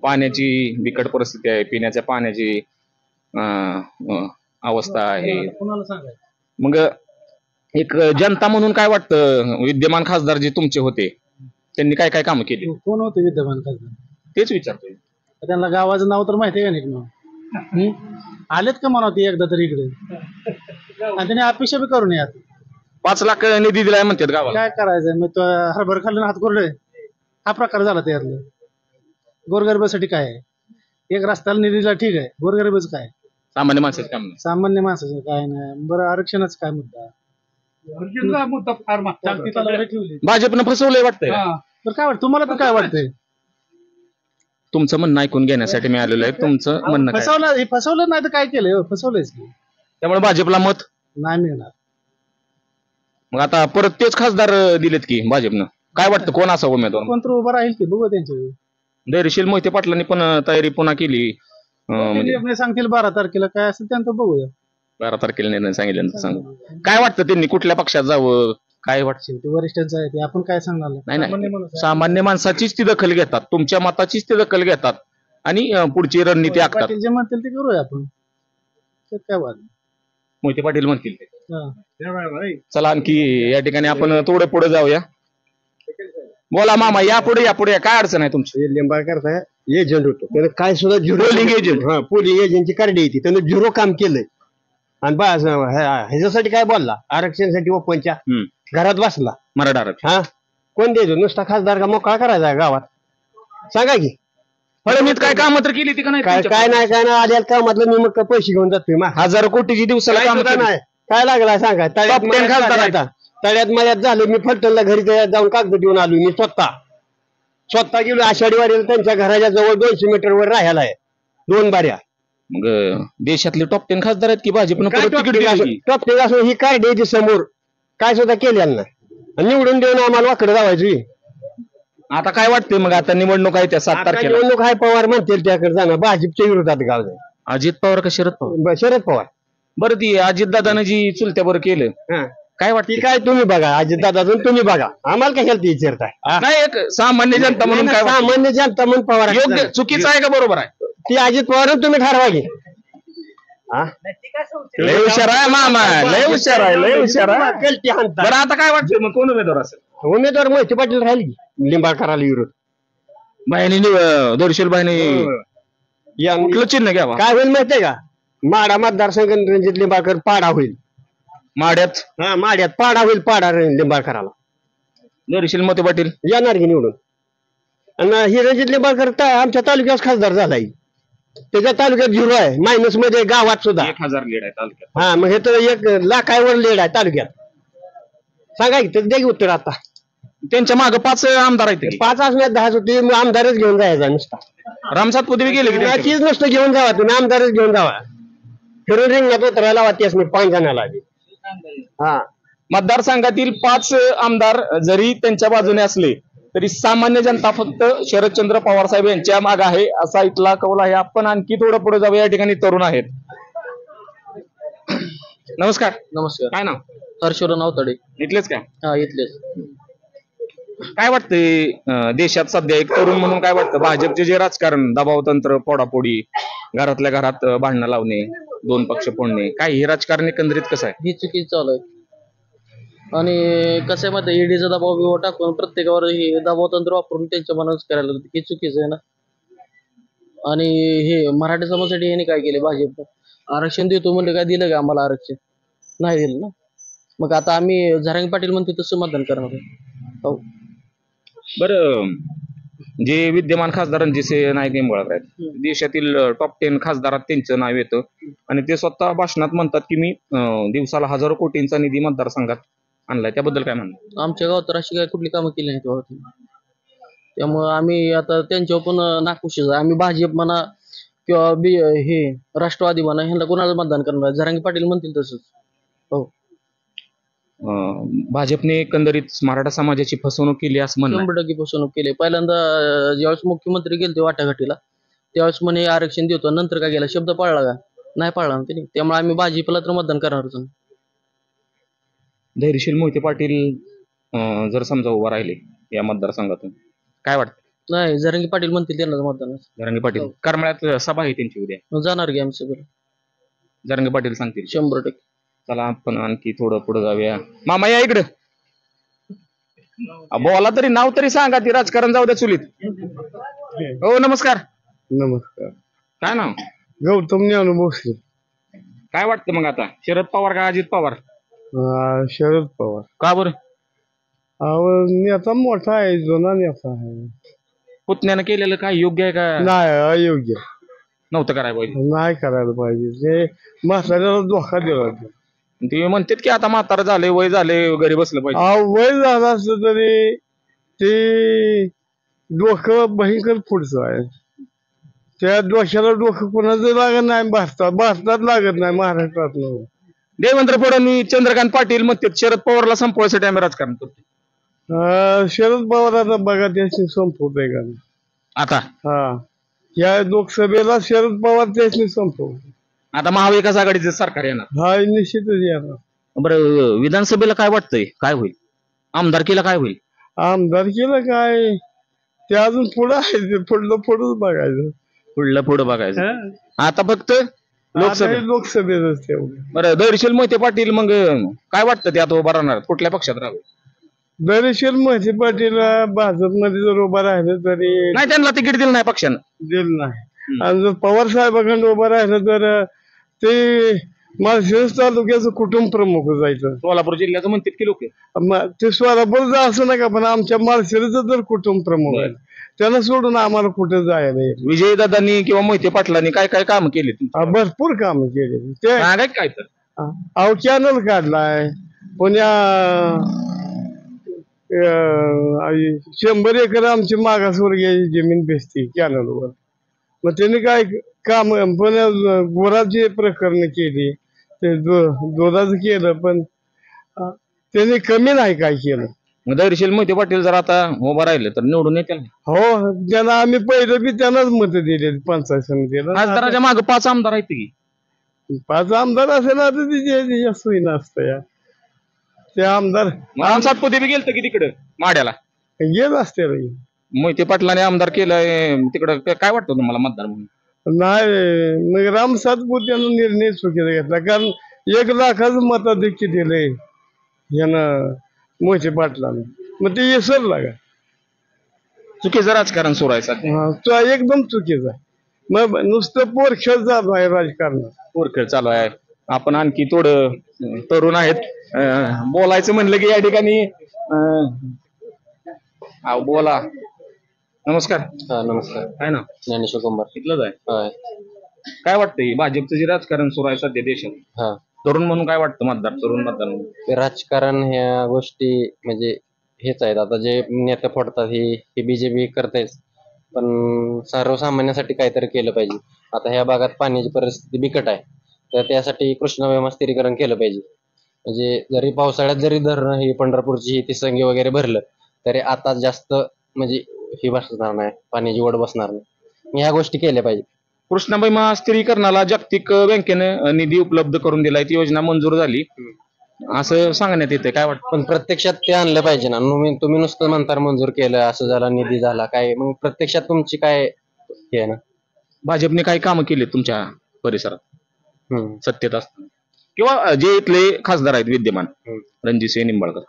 [SPEAKER 1] पाण्याची बिकट परिस्थिती आहे, पिण्याच्या पाण्याची अवस्था आहे. मग एक जनता म्हणून काय वाटतं, विद्यमान खासदार जे तुमचे होते त्यांनी काय काय कामं केली?
[SPEAKER 2] कोण होते विद्यमान खासदार?
[SPEAKER 1] तेच विचारतोय.
[SPEAKER 2] त्यांना गावाचं नाव तर माहिती आहे का नाही? आलेत का म्हणा ते एकदा तरी इकडे, आणि त्यांनी अपेक्षा बी करून यात.
[SPEAKER 1] 5 लाख निधी दिलाय म्हणतात गावाला.
[SPEAKER 2] काय करायचंय मग, तो हरभर खाल्लं हात कोरडे, हा प्रकार झाला त्यातलं. गोरगरिबासाठी काय आहे? एक रस्त्याला निधीला ठीक आहे, गोरगरिबाचं काय?
[SPEAKER 1] सामान्य माणसाचं काम नाही.
[SPEAKER 2] सामान्य माणसाचं काय नाही. बरं, आरक्षणाचं काय मुद्दा?
[SPEAKER 1] भाजपनं फसवलंय वाटतंय.
[SPEAKER 2] तर काय वाटतं तुम्हाला? तर काय वाटतंय?
[SPEAKER 1] तुमचं म्हणणं ऐकून घेण्यासाठी मी आलेलो आहे. तुमचं म्हणणं काय?
[SPEAKER 2] फसवलं नाही तर काय केलंय? फसवलंयच की.
[SPEAKER 1] त्यामुळे भाजपला मत
[SPEAKER 2] नाही मिळणार.
[SPEAKER 1] मग आता परत तेच खासदार दिलेत की भाजपनं. काय वाटतं कोण असा उमेदवार?
[SPEAKER 2] कोण तर उभं राहील की, बघू त्यांच्या.
[SPEAKER 1] धैर्यशील मोहिते पाटलांनी पण तयारी पुन्हा केली. म्हणजे
[SPEAKER 2] सांगतील 12 तारखेला काय असेल त्यांचं बघूया.
[SPEAKER 1] 12 तारखेला निर्णय सांगितल्यानंतर सांगू. काय वाटतं त्यांनी कुठल्या पक्षात जावं? काय वाटतं?
[SPEAKER 2] ते वरिष्ठांचं आहे ते, आपण काय सांगणार?
[SPEAKER 1] नाही, सामान्य माणसाचीच ती दखल घेतात, तुमच्या मताचीच ती दखल घेतात आणि पुढची रणनीती आखतात.
[SPEAKER 2] पाटील जे म्हणतील ते करूया आपण, त्यात काय वाद?
[SPEAKER 1] मोहिते पाटील म्हणतील ते.
[SPEAKER 2] हा.
[SPEAKER 1] चला आणखी या ठिकाणी आपण थोडं पुढे जाऊया. बोला मामा, या पुढे काय अडचण आहे तुमची?
[SPEAKER 6] लिंबाळकरचा एजंट होतो, त्यानं काय सुद्धा
[SPEAKER 1] Polling agent.
[SPEAKER 6] पोलिंग एजंटची कार्ड येते, त्यानं 0 काम केलंय. आणि बस ह्याच्यासाठी काय बोलला, आरक्षणासाठी ओपनच्या घरात बसला.
[SPEAKER 1] मराठा आरक्षण
[SPEAKER 6] हा, कोण द्यायचं? नुसता खासदार का मोकळा करायचा गावात? सांगा की.
[SPEAKER 1] फडणवीस काय कामं तर केली ती का नाही?
[SPEAKER 6] काय काय नाही आल्या कामातलं मी मग पैसे घेऊन जातोय.
[SPEAKER 1] हजारो कोटीची दिवसाला काम
[SPEAKER 6] नाही काय लागला सांगा.
[SPEAKER 1] Top 10 खासदार आहेत.
[SPEAKER 6] तळ्यात मळ्यात झालं. मी फलटणला घरी जाऊन कागद देऊन आलो. मी स्वतः गेलो. आषाढी वारीला त्यांच्या घराच्या जवळ 200 मीटरवर राहायला आहे 2 बाऱ्या.
[SPEAKER 1] मग देशातले टॉप 10 खासदार आहेत की भाजपनं परत तिकीट दिलं?
[SPEAKER 6] टॉप 10 असून ही काय द्यायची समोर काय सुद्धा केलेलं नाही. निवडून देऊन आम्हाला वाकडं जावायची.
[SPEAKER 1] आता काय वाटतंय मग? आता निवडणूक आहे त्या 7 तारखेला.
[SPEAKER 6] निवडणूक आहे, पवार म्हणतील त्याकडे जाणार. भाजपच्या विरोधात गाव जाईल.
[SPEAKER 1] अजित पवार का शरद पवार?
[SPEAKER 6] शरद पवार.
[SPEAKER 1] बरं, ती अजित दादानं जी चुलत्यावर केलं,
[SPEAKER 6] हा,
[SPEAKER 1] काय वाटतं?
[SPEAKER 6] ती काय तुम्ही बघा, अजित दादा तुम्ही बघा, आम्हाला कशाला ती विचारताय?
[SPEAKER 1] नाही, एक सामान्य जनता म्हणून काय वाटतं?
[SPEAKER 6] सामान्य जनता म्हणून पवार
[SPEAKER 1] योग्य चुकीचं आहे का बरोबर आहे?
[SPEAKER 6] ती अजित पवार तुम्ही ठरवा की.
[SPEAKER 1] लय हुशार आहे मामा, लय हुशार आहे, लय हुशार आहे.
[SPEAKER 6] गलती हाणता.
[SPEAKER 1] बरं, आता काय वाटतं मग कोण उमेदवार असेल?
[SPEAKER 6] उमेदवार मोहिते पाटील राहील की लिंबाळकराला विरोध.
[SPEAKER 1] बाईने दोरशील बाईने कुठलं चिन्ह घ्यावा?
[SPEAKER 6] काय होईल माहितीये का? माडा मतदारसंघ रणजित लिंबाळकर पाडा होईल.
[SPEAKER 1] माड्यात
[SPEAKER 6] हा, माड्यात पाडा होईल. पाडा लिंबाळकराला
[SPEAKER 1] दोरशील मोहिते पाटील
[SPEAKER 6] येणार की निवडून. आणि ही रणजित लिंबाळकर आमच्या तालुक्यात खासदार झालाय. त्याच्या तालुक्यात 0 आहे, मायनस मध्ये गावात सुद्धा.
[SPEAKER 1] 1000 लीड आहे तालुक्यात.
[SPEAKER 6] हा, मग हे तर 1 लाखावर लीड आहे तालुक्यात. सांगा की द्या की उत्तर. आता
[SPEAKER 1] त्यांच्या मागे 5 आमदार आहेत की.
[SPEAKER 6] 5 असण्यात 10 होती. मग आमदारच घेऊन जायचा नुसता.
[SPEAKER 1] रामसात पुतळी गेले की त्यांच्याकडे?
[SPEAKER 6] तीच नुसतं घेऊन जावा तुम्ही, आमदारच घेऊन जावा. फिरून रिंगणात उतरायला लावा त्यास मी 5 जणाला. हा,
[SPEAKER 1] मतदारसंघातील 5 आमदार जरी त्यांच्या बाजूने असले तरी सामान्य जनता फक्त शरदचंद्र पवार साहेब यांच्या मागे आहे असा इथला कौल आहे. आपण आणखी थोडं पुढे जाऊया. या ठिकाणी तरुण आहेत. नमस्कार.
[SPEAKER 2] नमस्कार.
[SPEAKER 1] काय नाव?
[SPEAKER 2] हर्षवर्धन नावतडे.
[SPEAKER 1] इथलेच काय?
[SPEAKER 2] हा, इथलेच.
[SPEAKER 1] काय वाटतंय देशात सध्या एक तरुण म्हणून काय वाटतं? भाजपचे जे राजकारण, दबाव तंत्र, पोडापोडी, घरातल्या घरात भांडणं लावणे, 2 पक्ष फोडणे, काय हे राजकारण एकंदरीत कसं आहे?
[SPEAKER 2] ही चुकी चालू आहे. आणि कसं मध्ये ईडीचा दबाव बिबाव टाकून प्रत्येकावर हे दबाव तंत्र वापरून त्यांच्या मनाच करायला लागतं. हे चुकीचं आहे ना. आणि हे मराठी समाजासाठी यांनी काय केले? भाजप आरक्षण देतो म्हणजे काय दिलं का आम्हाला? आरक्षण नाही दिलं ना. मग आता आम्ही झरंगे पाटील म्हणतो तसं मतदान करणार आहे. हो.
[SPEAKER 1] बरं, जे विद्यमान खासदार रणजित नाईक निंबाळकर आहेत, देशातील टॉप 10 खासदारात त्यांचं नाव येतं आणि ते स्वतः भाषणात म्हणतात की मी दिवसाला हजारो कोटींचा निधी मतदारसंघात आणलाय त्याबद्दल काय म्हणणं?
[SPEAKER 7] आमच्या गावात तर अशी काय कुठली कामं केली नाहीत बाबा त्यांनी. त्यामुळं आम्ही आता त्यांच्यावर पण नाखुश आहे. आम्ही भाजप म्हणा किंवा हे राष्ट्रवादी म्हणा ह्यांना कोणाला मतदान करणार? जरांगे पाटील म्हणतील तसंच. हो,
[SPEAKER 1] भाजपने एकंदरीत मराठा समाजाची फसवणूक केली असं म्हणणं आहे.
[SPEAKER 7] 100% फसवणूक केली. पहिल्यांदा ज्यावेळेस मुख्यमंत्री गेले वाटाघाटीला त्यावेळेस म्हणे आरक्षण देतो, नंतर काय गेला? शब्द पाळला का? नाही पाळला ना त्यांनी. त्यामुळे आम्ही भाजपला तर मतदान करणारच नाही.
[SPEAKER 1] धैर्यशील मोहिते पाटील जर समजा उभा राहिले या मतदारसंघातून काय वाटतं?
[SPEAKER 7] नाही, जरांगे पाटील म्हणतील त्यांना मतदान
[SPEAKER 1] जरांगे पाटील करमाळ्यात सभा आहे त्यांची उद्या,
[SPEAKER 7] जाणार की आम्ही सगळं
[SPEAKER 1] जरांगे पाटील सांगतील.
[SPEAKER 7] 100%.
[SPEAKER 1] चला आपण आणखी थोडं पुढे जाऊया. मामा या इकडं. बोला तरी, नाव तरी सांगा, ती राजकारण जाऊ द्या चुलीत. हो नमस्कार.
[SPEAKER 6] नमस्कार.
[SPEAKER 1] काय नाव?
[SPEAKER 6] गौतम ज्ञानू भोसले.
[SPEAKER 1] काय वाटतं मग आता, शरद पवार का अजित पवार?
[SPEAKER 6] शरद पवार.
[SPEAKER 1] का बरं?
[SPEAKER 6] नेता मोठा आहे, जुना नेता आहे.
[SPEAKER 1] पुतण्यानं केलेलं काय योग्य आहे का
[SPEAKER 6] नाही, अयोग्य.
[SPEAKER 1] नव्हतं करायला पाहिजे?
[SPEAKER 6] नाही करायला पाहिजे. ते म्हाताऱ्याला धोका दिला.
[SPEAKER 1] ते म्हणतात की आता म्हातारा झाले, वय झाले, घरी बसलं पाहिजे.
[SPEAKER 6] वय झालं असलं तरी ते डोकं भयंकर पुढचं आहे. त्या डोक्याला डोकं कोणाचं लागत नाही. भारतात लागत नाही, महाराष्ट्रात नाही.
[SPEAKER 1] देवेंद्र फडणवीस, चंद्रकांत पाटील म्हणतात शरद पवारला संपवायसाठी आम्ही राजकारण करतो.
[SPEAKER 6] शरद पवारांना बघा, त्याशी संपवत आहे का
[SPEAKER 1] आता?
[SPEAKER 6] हा, या लोकसभेला शरद पवार त्याशी संपवत.
[SPEAKER 1] आता महाविकास आघाडीचं सरकार येणार.
[SPEAKER 6] हा, निश्चितच येणार.
[SPEAKER 1] बरं, विधानसभेला काय वाटतंय, काय होईल? आमदारकीला काय होईल?
[SPEAKER 6] आमदारकीला काय, ते अजून पुढं आहे. ते पुढंच बघायचं.
[SPEAKER 1] पुढं बघायचं. आता फक्त
[SPEAKER 6] लोकसभेच तेवढं.
[SPEAKER 1] बरं, धैर्यशील मोहिते पाटील मग काय वाटतं ते आता उभा राहणार, कुठल्या पक्षात राहावं?
[SPEAKER 6] धैर्यशील मोहिते पाटील भाजपमध्ये जर उभा राहिलं तरी
[SPEAKER 1] नाही, त्यांना तिकीट दिलं नाही पक्षानं.
[SPEAKER 6] दिलं नाही. आणि जर पवार साहेबांकडे उभं राहिलं तर ते माळशिरस तालुक्याचं कुटुंब प्रमुख जायचं.
[SPEAKER 1] सोलापूर जिल्ह्याचं म्हणतात की लोक.
[SPEAKER 6] ते सोलापूरचं असं नका, पण आमच्या माळशिरसचं जर कुटुंब प्रमुख आहे, त्यांना सोडून आम्हाला कुठं जायला येत.
[SPEAKER 1] विजयदादांनी किंवा मोहिते पाटलांनी काय काय काम केली?
[SPEAKER 6] भरपूर काम केले. ते
[SPEAKER 1] काय तर
[SPEAKER 6] अहो, कॅनल काढलाय पुण्या. 100 एकर आमची मागासवर्गीय जमीन बेसती कॅनलवर. मग त्यांनी काय काम, पण गुराची प्रकरण केली, ते दुधाचं केलं, पण त्यांनी कमी नाही काय केलं.
[SPEAKER 1] धैर्यशील मोहिते पाटील जर आता उभा राहिले तर निवडून येतील.
[SPEAKER 6] हो, त्यांना आम्ही पहिलं बी त्यांनाच मत दिले पंचायत समितीला.
[SPEAKER 1] खासदाराच्या मागे 5 आमदार आहेत की.
[SPEAKER 6] 5 आमदार असेल ना तर तिथे सोयी नसतं या. ते आमदार
[SPEAKER 1] सातपुते बी गेलत की तिकडे माड्याला,
[SPEAKER 6] गेलं असते.
[SPEAKER 1] मोहिते पाटलाने आमदार केलंय तिकडं. काय वाटतं तुम्हाला मतदार म्हणून?
[SPEAKER 6] नाही, मग राम सातपुतेनं निर्णय चुकीचा घेतला, कारण 1 लाखाचं मताधिक्य दिलंय यानं मोहिते पाटलानं. मग ते विसरला का?
[SPEAKER 1] चुकीचं राजकारण सुरू आहे सध्या.
[SPEAKER 6] तो एकदम चुकीचा आहे. मग नुसतं पोरखेळ चालू आहे राजकारणात.
[SPEAKER 1] पोरखेळ चालू आहे. आपण आणखी थोडं तरुण आहेत, बोलायचं म्हणलं की या ठिकाणी बोला. नमस्कार.
[SPEAKER 7] नमस्कार.
[SPEAKER 1] काय ना?
[SPEAKER 7] ज्ञानेश्वर कुंभार.
[SPEAKER 1] तिथलंच आहे. काय वाटतंय भाजपचं जे राजकारण सुरू आहे सध्या देशात, तरुण म्हणून काय वाटतं, तरुण मतदार म्हणून?
[SPEAKER 7] राजकारण ह्या गोष्टी म्हणजे हेच आहेत. आता जे नेते फोडतात हे बीजेपी करतेच, पण सर्वसामान्यांसाठी काहीतरी केलं पाहिजे. आता ह्या भागात पाण्याची परिस्थिती बिकट आहे, तर त्यासाठी कृष्णा स्थिरीकरण केलं पाहिजे. म्हणजे जरी पावसाळ्यात जरी धरणं ही पंढरपूरची तिसंगी वगैरे भरलं तरी आता जास्त म्हणजे ही बसणार नाही, पाण्याची ओढ बसणार नाही. ह्या गोष्टी केल्या पाहिजे.
[SPEAKER 1] कृष्णाबाई स्थिरीकरणाला जागतिक बँकेने निधी उपलब्ध करून दिलाय, ती योजना मंजूर झाली असं सांगण्यात येते. काय वाटतं?
[SPEAKER 7] पण प्रत्यक्षात ते आणलं पाहिजे ना. तुम्ही नुसतं म्हणता मंजूर केलं, असं झाला, निधी झाला, काय मग प्रत्यक्षात तुमची काय हे आहे ना?
[SPEAKER 1] भाजपने काही कामं केली तुमच्या परिसरात सत्तेत असताना, किंवा जे इथले खासदार आहेत विद्यमान रणजितसिंह निंबाळकर,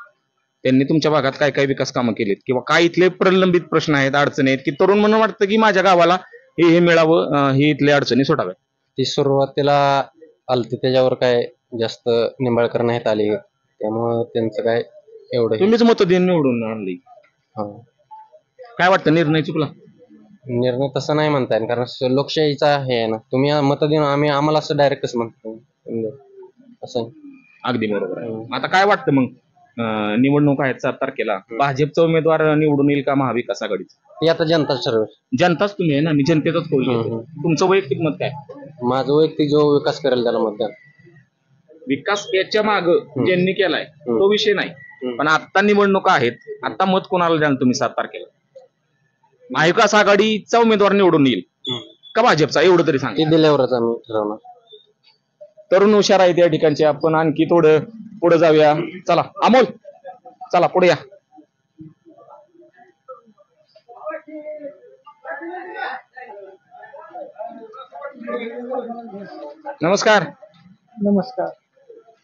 [SPEAKER 1] त्यांनी तुमच्या भागात काय काय विकास कामं केलीत, किंवा काय इथले प्रलंबित प्रश्न आहेत, अडचणी आहेत की तरुण म्हणून वाटतं की माझ्या गावाला हे मिळावं, हे इथले अडचणी सोडाव्या?
[SPEAKER 7] ती सुरुवातीला आलती, त्याच्यावर काय जास्त निंबाळकर नाहीत आले, त्यामुळं त्यांचं काय एवढं.
[SPEAKER 1] तुम्हीच मत देऊन निवडून आणली. काय वाटतं, निर्णय चुकला?
[SPEAKER 7] निर्णय तसं नाही म्हणता येईल, कारण लोकशाहीचा हे आहे ना. तुम्ही मत देऊन आम्हाला असं डायरेक्टच म्हणतो असं.
[SPEAKER 1] अगदी बरोबर आहे. आता काय वाटतं मग, निवडणूक आहेत 7 तारखेला. भाजपचा उमेदवार निवडून येईल का महाविकास आघाडीचा?
[SPEAKER 7] हे आता जनताच ठरवेल.
[SPEAKER 1] जनताच तुम्ही आहे ना, मी जनतेचाच कौल घेतो. तुमचं वैयक्तिक मत काय?
[SPEAKER 7] माझं वैयक्तिक जो विकास करेल त्याला मतदान.
[SPEAKER 1] विकास याच्या माग ज्यांनी केलाय तो विषय नाही, पण आता निवडणुका आहेत, आता मत कोणाला द्याल तुम्ही 7 तारखेला? महाविकास आघाडीचा उमेदवार निवडून येईल का भाजपचा, एवढं तरी सांग.
[SPEAKER 7] ते दिल्यावरच आम्ही ठरवणार.
[SPEAKER 1] तरुण हुशार आहेत या ठिकाणचे. आपण आणखी थोडं पुढे जाऊया. चला अमोल, चला पुढे या. नमस्कार.
[SPEAKER 4] नमस्कार.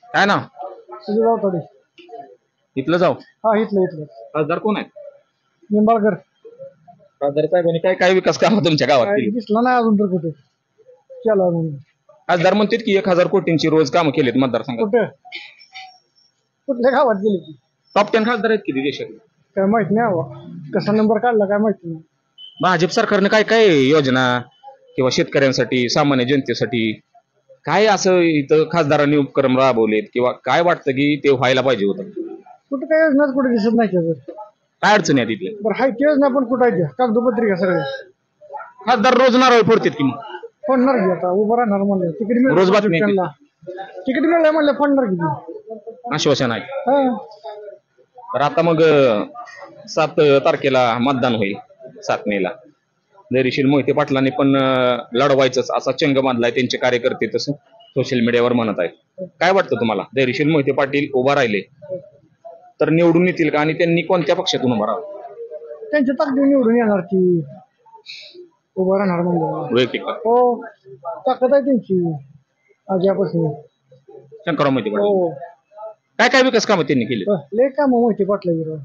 [SPEAKER 1] काय ना
[SPEAKER 4] सुजयराव थोडे.
[SPEAKER 1] इथलं जाऊ.
[SPEAKER 4] हा इथलं
[SPEAKER 1] खासदार कोण आहेत?
[SPEAKER 4] निंबाळकर.
[SPEAKER 1] खासदार साहेबांनी काय काय विकास कामं तुमच्या गावात केली?
[SPEAKER 4] दिसला नाही अजून तर कुठे केला म्हणून.
[SPEAKER 1] खासदार म्हणतात की 1000 कोटींची रोज कामं केलीत मतदारसंघात.
[SPEAKER 4] कुठल्या गावात गेले की
[SPEAKER 1] टॉप 10 खासदार आहेत किती देशात?
[SPEAKER 4] काय माहित नाही हवा कसा नंबर काढला काय माहिती नाही.
[SPEAKER 1] भाजप सरकारने काय काय योजना किंवा शेतकऱ्यांसाठी, सामान्य जनतेसाठी काय असं इथं खासदारांनी उपक्रम राबवलेत किंवा काय वाटतं की ते व्हायला पाहिजे होतं?
[SPEAKER 4] कुठं काय योजना कुठे दिसत नाही त्याचं.
[SPEAKER 1] काय अडचणी आहेत तिथल्या?
[SPEAKER 4] बरं हाय तेच ना, पण कुठं आहे त्या कागदोपत्रिका सगळ्या
[SPEAKER 1] खासदार रोज नारळ फोडतात की मग
[SPEAKER 4] फोडणार की आता उभं राहणार म्हणलं तिकीट
[SPEAKER 1] रोज बातमी
[SPEAKER 4] मिळेल त्यांना. तिकीट मिळालं म्हणलं फोडणार किती
[SPEAKER 1] आश्वासन आहे.
[SPEAKER 4] हा.
[SPEAKER 1] तर आता मग 7 तारखेला मतदान होईल 7 मेला. धैर्यशील मोहिते पाटलांनी पण लढवायचंच असा चंग बांधलाय त्यांचे कार्यकर्ते, तसं सोशल मीडियावर म्हणत आहेत. काय वाटतं तुम्हाला? धैर्यशील मोहिते पाटील उभा राहिले तर निवडून येतील का, आणि त्यांनी कोणत्या पक्षातून उभा राहावं?
[SPEAKER 4] त्यांच्या ताकदीने निवडून येणार ती उभं राहणार म्हणलं.
[SPEAKER 1] वैयक्तिक
[SPEAKER 4] हो ताकद आहे त्यांची आजपासून.
[SPEAKER 1] शंकरराव मोहिते पाटील
[SPEAKER 4] हो
[SPEAKER 1] काय काय विकास कामं त्यांनी केली?
[SPEAKER 4] लय काम मोहिते पाटला.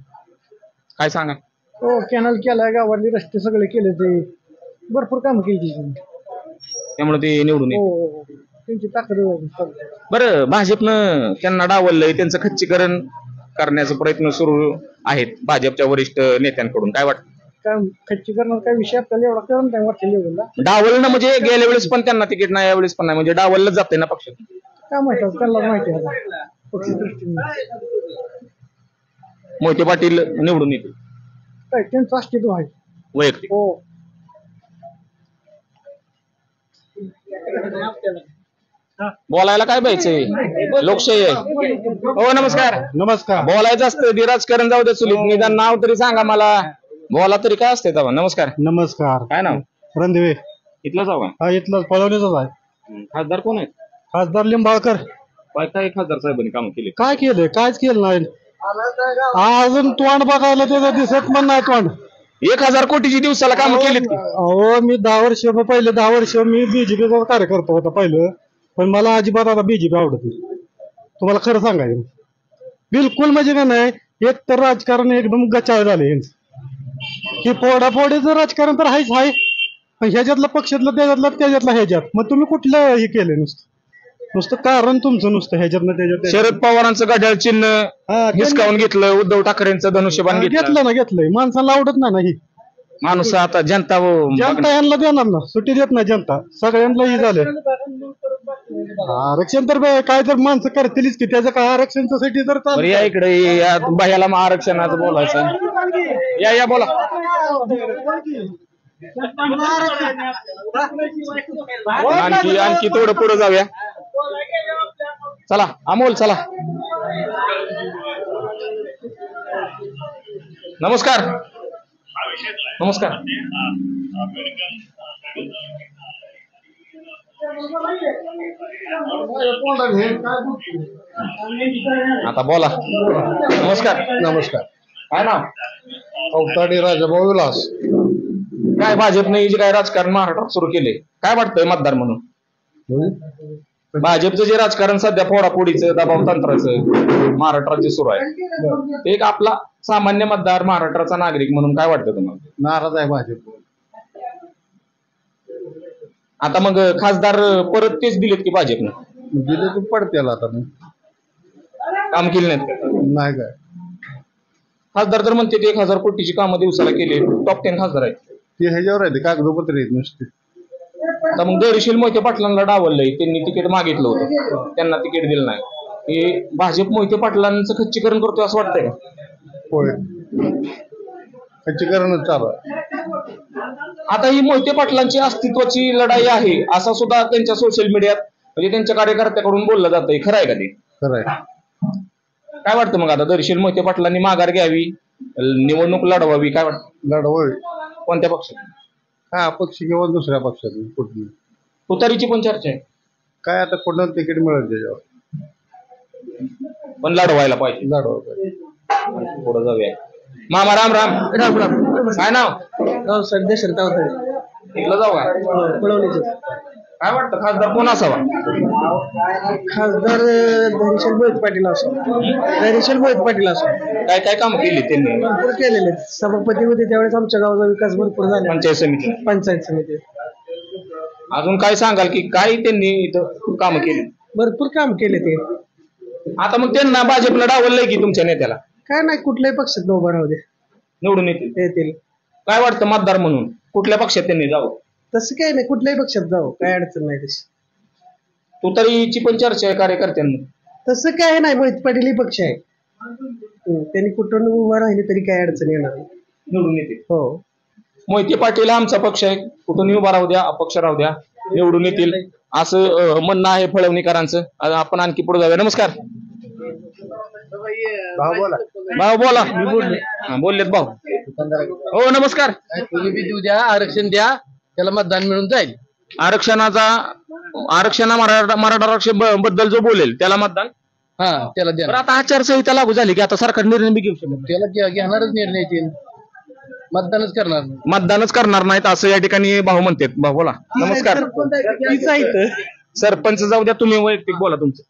[SPEAKER 1] काय सांगा.
[SPEAKER 4] हो कॅनल केलाय, गावातले रस्ते सगळे केले, ते भरपूर काम केली त्यांनी.
[SPEAKER 1] त्यामुळे ते निवडून येतील.
[SPEAKER 4] हो त्यांची ताकद आहे.
[SPEAKER 1] बरं, भाजपनं त्यांना डावललंय, त्यांचं खच्चीकरण करण्याचा प्रयत्न सुरू आहेत भाजपच्या वरिष्ठ नेत्यांकडून. काय वाटतं?
[SPEAKER 4] काय खच्ची करणार काय विषय आपल्याला एवढा कळून नाही वाटतं लेवलला.
[SPEAKER 1] डावलणं म्हणजे गेल्या वेळेस पण त्यांना तिकीट नाही, यावेळेस पण नाही, म्हणजे डावललं जाते ना पक्षात.
[SPEAKER 4] काय माहिती त्यांना माहिती आहे पक्षी दृष्टीने
[SPEAKER 1] मोहिते पाटील निवडून येतील
[SPEAKER 4] काय त्यांचं अस्तित्व आहे.
[SPEAKER 1] वैयक्तिक.
[SPEAKER 4] हो
[SPEAKER 1] बोलायला काय पाहिजे, लोकशाही आहे. हो नमस्कार.
[SPEAKER 2] नमस्कार.
[SPEAKER 1] बोलायचं असतं ते राजकारण जाऊ दे चुलीत, निदान नाव तरी सांगा मला, बोला तरी काय असते तेव्हा. नमस्कार.
[SPEAKER 2] नमस्कार.
[SPEAKER 1] काय नाव?
[SPEAKER 2] रणदिवे.
[SPEAKER 1] इथलं जाऊ
[SPEAKER 2] हा इथलं पळवण्याचाच आहे.
[SPEAKER 1] खासदार कोण आहेत?
[SPEAKER 2] खासदार लिंबाळकर.
[SPEAKER 1] काय काय खासदार साहेबांनी काम केले?
[SPEAKER 2] काय केलंय? कायच केलं नाही. अजून तोंड बघायला त्याचं दिसत पण नाही तोंड.
[SPEAKER 1] 1000 कोटीची दिवसाला काम केलीत की?
[SPEAKER 2] अहो मी 10 वर्ष पहिले 10 वर्ष मी बीजेपीचा कार्यकर्ता होता पहिलं, पण मला अजिबात आता बीजेपी आवडत नाही. तुम्हाला खरं सांगायचं बिलकुल. म्हणजे काय नाही, एक तर राजकारण एकदम गचाळ झाले यांचं. हे फोडाफोडीचं राजकारण तर आहेच आहे, पण ह्याच्यातलं पक्षातलं त्याच्यातलं ह्याच्यात. मग तुम्ही कुठलं हे केलं? नुसतं कारण तुमचं नुसतं ह्याच्यातनं त्याच्यात.
[SPEAKER 1] शरद पवारांचं घड्याळ चिन्ह हिसकावून घेतलं, उद्धव ठाकरेंचं धनुष्यबाण घेतलं.
[SPEAKER 2] घेतलंय. माणसाला आवडत नाही ही
[SPEAKER 1] माणूस. आता जनता
[SPEAKER 2] जनता यांना देणार ना, सुट्टी देत नाही जनता. सगळ्यांना ही झालं आरक्षण तर काय तर माणसं करतीलच की. त्याचं काय आरक्षणासाठी तर
[SPEAKER 1] बरं, या इकडे या बाह्याला मग आरक्षणाचं बोलायचं. या बोला. आणखी थोडं पुढे जाऊया. चला अमोल, चला. नमस्कार. नमस्कार. आता बोला. नमस्कार.
[SPEAKER 2] नमस्कार.
[SPEAKER 1] काय नाव?
[SPEAKER 2] अवताडे राजाभाऊ विलास.
[SPEAKER 1] काय भाजपने जे काय राजकारण महाराष्ट्रात सुरू केले, काय वाटतंय मतदार म्हणून? भाजपचं जे राजकारण सध्या फोडाफोडीचं, दबाव तंत्राचं महाराष्ट्रात जे सुरू आहे, ते एक आपला सामान्य मतदार, महाराष्ट्राचा नागरिक म्हणून काय वाटतं तुम्हाला?
[SPEAKER 2] नाराज आहे भाजप.
[SPEAKER 1] आता मग खासदार परत तेच दिलेत की भाजपनं?
[SPEAKER 2] दिले तर पडतेल आता
[SPEAKER 1] काम केले नाहीत का?
[SPEAKER 2] नाही काय.
[SPEAKER 1] खासदार तर म्हणते 1000 कोटीची कामं दिवसाला केली, टॉप 10 खासदार आहेत.
[SPEAKER 2] ते ह्याच्यावर आहे, कागदोपत्र आहेत नुसते.
[SPEAKER 1] आता मग धैर्यशील मोहिते पाटलांना डावललंय, त्यांनी तिकीट मागितलं होतं, त्यांना तिकीट दिलं नाही. हे भाजप मोहिते पाटलांचं खच्चीकरण करतोय असं वाटतंय का?
[SPEAKER 6] होय खच्चीकरणच चालू आहे.
[SPEAKER 1] आता ही मोहिते पाटलांची अस्तित्वाची लढाई आहे असा सुद्धा त्यांच्या सोशल मीडियात म्हणजे त्यांच्या कार्यकर्त्याकडून बोललं जातंय. खरं आहे का ते?
[SPEAKER 6] खरं आहे.
[SPEAKER 1] काय वाटतं मग आता दर्शील मोहिते पाटलांनी माघार घ्यावी, निवडणूक लढवावी, काय वाटतं?
[SPEAKER 6] लढवय
[SPEAKER 1] कोणत्या पक्षात?
[SPEAKER 6] हा अपक्ष किंवा दुसऱ्या पक्षातून कुठली
[SPEAKER 1] तुतारीची पण चर्चा आहे,
[SPEAKER 6] काय आता कुठं तिकीट मिळेल त्याच्यावर
[SPEAKER 1] पण लढवायला पाहिजे.
[SPEAKER 6] लढवा पाहिजे.
[SPEAKER 1] पुढे जाऊया. मामा राम राम.
[SPEAKER 3] राम राम.
[SPEAKER 1] काय नाव?
[SPEAKER 3] रावसाहेब देशरथ आवताडे.
[SPEAKER 1] इथलं जाऊ का?
[SPEAKER 3] पळवणीचं.
[SPEAKER 1] काय वाटतं खासदार कोण असावा?
[SPEAKER 3] खासदार धैर्यशील मोहित पाटील असो. धैर्यशील मोहित पाटील असो.
[SPEAKER 1] काय काय काम केली त्यांनी
[SPEAKER 3] भरपूर केलेले. सभापती होते त्यावेळेस आमच्या गावाचा विकास भरपूर झाला.
[SPEAKER 1] पंचायत समिती?
[SPEAKER 3] पंचायत समिती
[SPEAKER 1] अजून काय सांगाल की काय त्यांनी इथं काम केली?
[SPEAKER 3] भरपूर काम केले ते.
[SPEAKER 1] आता मग त्यांना भाजपला डावललंय की तुमच्या नेत्याला?
[SPEAKER 3] काय नाही कुठल्याही पक्षात उभं राहू दे
[SPEAKER 1] निवडून येतील.
[SPEAKER 3] येतील.
[SPEAKER 1] काय वाटतं मतदार म्हणून कुठल्या पक्षात त्यांनी जावं?
[SPEAKER 3] तसं काही नाही कुठल्याही पक्षात जाऊ काय अडचण नाही तशी.
[SPEAKER 1] तुतारीची पण चर्चा आहे कार्यकर्त्यांना.
[SPEAKER 3] तसं काय नाही मोहित पाटील ही पक्ष आहे. त्यांनी कुठून उभं राहिले तरी काय अडचण येणार नाही.
[SPEAKER 1] निवडून येतील.
[SPEAKER 3] हो
[SPEAKER 1] मोहिते पाटील हा आमचा पक्ष आहे, कुठूनही उभा राहू द्या, अपक्ष राहू द्या, निवडून येतील असं म्हणणं आहे फळवणीकरांचं. आता आपण आणखी पुढे जाऊया. नमस्कार
[SPEAKER 6] भाऊ बोला.
[SPEAKER 1] भाऊ बोला. हा, बोललेत भाऊ. हो नमस्कार.
[SPEAKER 5] तुम्ही बी देऊ द्या, आरक्षण द्या, त्याला मतदान मिळून जाईल.
[SPEAKER 1] आरक्षणा मराठा आरक्षण बद्दल जो बोलेल त्याला मतदान.
[SPEAKER 5] हा त्याला द्या.
[SPEAKER 1] तर आता आचारसंहिता लागू झाली की आता सरकार निर्णय बी घेऊ शकत
[SPEAKER 5] त्याला घेणारच निर्णय येतील, मतदानच करणार.
[SPEAKER 1] मतदानच करणार नाहीत असं या ठिकाणी भाऊ म्हणतात. भाऊ बोला. नमस्कार. सरपंच जाऊ द्या, तुम्ही वैयक्तिक बोला तुमचं.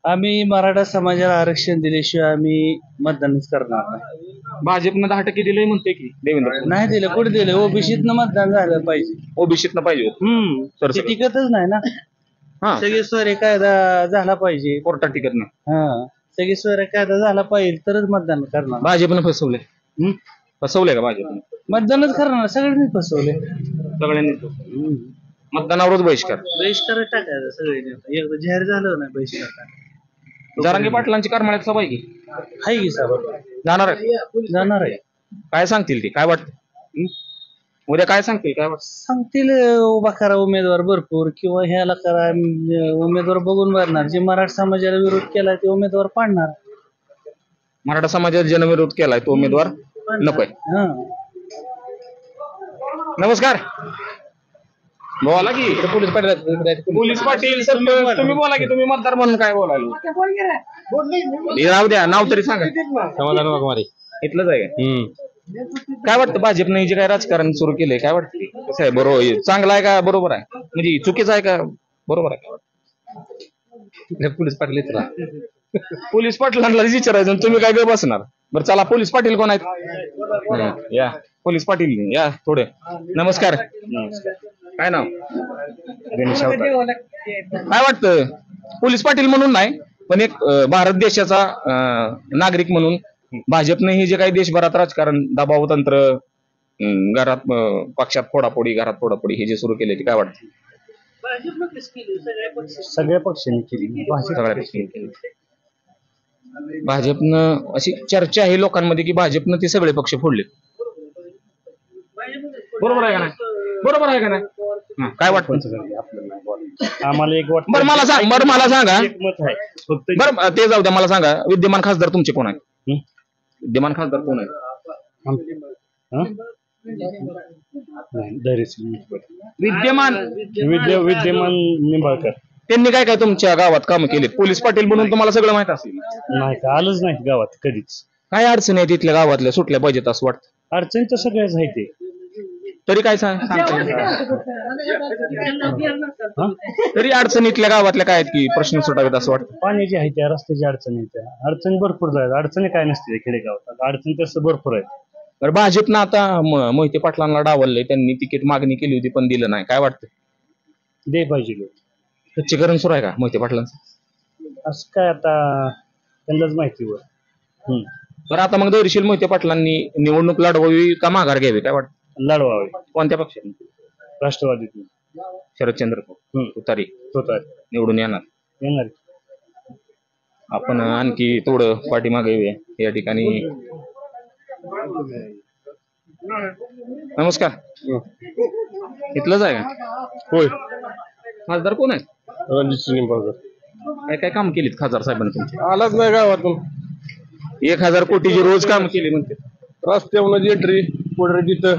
[SPEAKER 8] आम्ही मराठा समाजाला आरक्षण दिल्याशिवाय आम्ही मतदानच करणार नाही.
[SPEAKER 1] भाजपनं 10% दिलंय म्हणते की देवेंद्र.
[SPEAKER 8] नाही दिलं कुठे दिलं? ओबीसीतनं मतदान झालं पाहिजे.
[SPEAKER 1] ओबीसीतनं पाहिजे होतं. तर
[SPEAKER 8] ते टिकतच नाही ना.
[SPEAKER 1] हा
[SPEAKER 8] सगळे स्वरे कायदा झाला पाहिजे.
[SPEAKER 1] कोर्टात टिकत नाही.
[SPEAKER 8] हा सगळे स्वरे कायदा झाला पाहिजे तरच मतदान करणार.
[SPEAKER 1] भाजपनं फसवलंय. फसवलंय का भाजपनं?
[SPEAKER 8] मतदानच करणार. सगळ्यांनी फसवले.
[SPEAKER 1] सगळ्यांनी मतदानावरच बहिष्कार.
[SPEAKER 8] बहिष्कार टाकायचा सगळ्यांनी. एकदा जाहीर झालं नाही बहिष्कार.
[SPEAKER 1] जरांगे पाटलांची करमाळ्यात सभा आहे की?
[SPEAKER 8] हाय की साहेब
[SPEAKER 1] जाणार आहे?
[SPEAKER 8] जाणार आहे.
[SPEAKER 1] काय सांगतील ते? काय वाटतं उद्या काय सांगतील? काय वाटतं?
[SPEAKER 8] सांगतील उभा करा उमेदवार भरपूर किंवा ह्याला करा. उमेदवार बघून भरणार. जे मराठा समाजाला विरोध केलाय ते उमेदवार पाडणार.
[SPEAKER 1] मराठा समाजात जनविरोध केलाय तो उमेदवार नकोय.
[SPEAKER 8] हा
[SPEAKER 1] नमस्कार. बोला की पोलीस पाटील. सरपंच तुम्ही बोला की, तुम्ही मतदार म्हणून काय बोलायला? राहू द्या, नाव तरी सांगा.
[SPEAKER 7] समाधान वाघमारे.
[SPEAKER 1] इथलंच आहे का? काय वाटतं भाजपने जे काय राजकारण सुरू केलंय काय वाटतं? कसं आहे? बरोबर चांगलं आहे का बरोबर आहे? म्हणजे चुकीचं आहे का बरोबर आहे? काय वाटतं?
[SPEAKER 7] पोलीस पाटील इथला.
[SPEAKER 1] पोलीस पाटलांना विचारायचं आणि तुम्ही काय गप बसणार? बरं चला, पोलीस पाटील कोण आहेत? या पोलीस पाटील या थोडे. नमस्कार. काय नाव? गणेश अवताडे. काय वाटतं पोलीस पाटील म्हणून नाही पण एक भारत देशाचा नागरिक म्हणून भाजपने हे जे काही देशभरात राजकारण दबाव तंत्र घरात पक्षात फोडाफोडी घरात फोडाफोडी हे जे सुरू केले ते काय वाटतं?
[SPEAKER 8] सगळ्या पक्षांनी केली.
[SPEAKER 1] सगळ्या पक्षांनी केली. भाजपनं अशी चर्चा आहे लोकांमध्ये की भाजपनं ते सगळे पक्ष फोडले. बरोबर आहे का नाही? बरोबर आहे का नाही? काय वाटतं?
[SPEAKER 8] आम्हाला एक वाटतं.
[SPEAKER 1] बरं मला सांगा.
[SPEAKER 8] मत आहे फक्त.
[SPEAKER 1] बरं ते जाऊ द्या, मला सांगा विद्यमान खासदार तुमचे कोण आहेत? विद्यमान खासदार कोण आहेत? विद्यमान
[SPEAKER 8] निंबाळकर. त्यांनी
[SPEAKER 1] काय काय तुमच्या गावात काम केले? पोलीस पाटील म्हणून तुम्हाला सगळं माहित असेल.
[SPEAKER 8] नाही का आलंच नाही गावात कधीच.
[SPEAKER 1] काय अडचणी आहे तिथल्या गावातल्या सुटल्या पाहिजेत असं वाटतं?
[SPEAKER 8] अडचणी तर सगळ्याच आहे ते.
[SPEAKER 1] तरी काय तरी अडचणीतल्या गावातल्या काय आहेत की प्रश्न सुटावेत असं वाटतं?
[SPEAKER 8] पाण्याची आहे त्या, रस्त्याची अडचणी त्या. अडचणी भरपूर आहेत. अडचणी काय नसते खेडेगावात. अडचणी तसं भरपूर आहेत.
[SPEAKER 1] तर भाजपनं आता मोहिते पाटलांना डावललंय. त्यांनी तिकीट मागणी केली होती पण दिलं नाही. काय वाटतं?
[SPEAKER 8] दे पाहिजे लोक.
[SPEAKER 1] खच्चीकरण सुरू आहे का मोहिते पाटलांचं?
[SPEAKER 8] असं काय आता त्यांनाच माहिती वर.
[SPEAKER 1] बरं आता मग धैर्यशील मोहिते पाटलांनी निवडणूक लढवावी का माघार घ्यावी काय वाटतं?
[SPEAKER 8] लढवावे.
[SPEAKER 1] कोणत्या पक्षाने?
[SPEAKER 8] राष्ट्रवादीतून
[SPEAKER 1] शरदचंद्र तुतारी
[SPEAKER 8] होतात
[SPEAKER 1] निवडून येणार.
[SPEAKER 8] येणार.
[SPEAKER 1] आपण आणखी थोडं पाठीमागे येऊया या ठिकाणी. नमस्कार, इथलंच आहे का?
[SPEAKER 6] होय,
[SPEAKER 1] खासदार कोण आहे?
[SPEAKER 6] रणजित सिंह निंबाळकर.
[SPEAKER 1] काय काय काम केलीत खासदार साहेबांनी तुमचे?
[SPEAKER 6] आलाच नाही गावातून.
[SPEAKER 1] 1000 कोटीची रोज काम केली म्हणते.
[SPEAKER 6] रस्त्यावरून एंट्री पुढे तिथं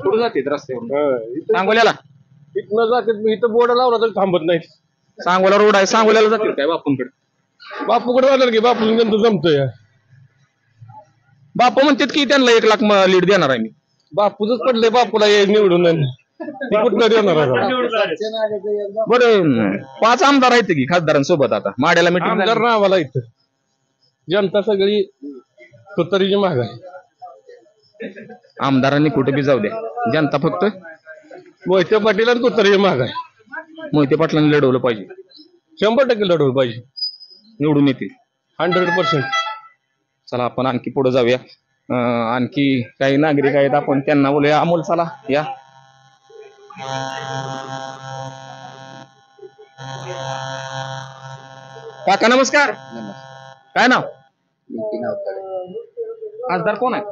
[SPEAKER 1] कुठं जाते रस्त्यावरून?
[SPEAKER 6] इथं
[SPEAKER 1] सांगोल्याला?
[SPEAKER 6] इथनं जातात, इथं बोर्ड लावला तरी थांबत नाही.
[SPEAKER 1] सांगोला रोड आहे, सांगोल्याला जातील काय बापूंकडे?
[SPEAKER 6] बापूकडे जाणार की बापू नंतर जमतोय.
[SPEAKER 1] बापू म्हणतात की त्यांना 1 लाख लीड देणार आहे मी.
[SPEAKER 6] बापूच पडले, बापूला निवडून ती कुठं देणार आहे?
[SPEAKER 1] बरं, 5 आमदार आहेत की खासदारांसोबत आता माड्याला
[SPEAKER 6] आमदार
[SPEAKER 1] मीटिंग.
[SPEAKER 6] ना आम्हाला इथं जनता सगळी तुतारीची माग आहे.
[SPEAKER 1] आमदारांनी कुठे बी जाऊ द्या, जनता फक्त
[SPEAKER 6] मोहिते पाटील आणि तुतारीची माग आहे.
[SPEAKER 1] मोहिते पाटलांनी लढवलं पाहिजे,
[SPEAKER 6] 100% लढवलं पाहिजे,
[SPEAKER 1] निवडून येतील
[SPEAKER 6] 100%.
[SPEAKER 1] चला आपण आणखी पुढे जाऊया. आणखी काही नागरिक आहेत, आपण त्यांना बोलूया. अमोल चला या. काका नमस्कार. काय नाव? खासदार कोण आहे?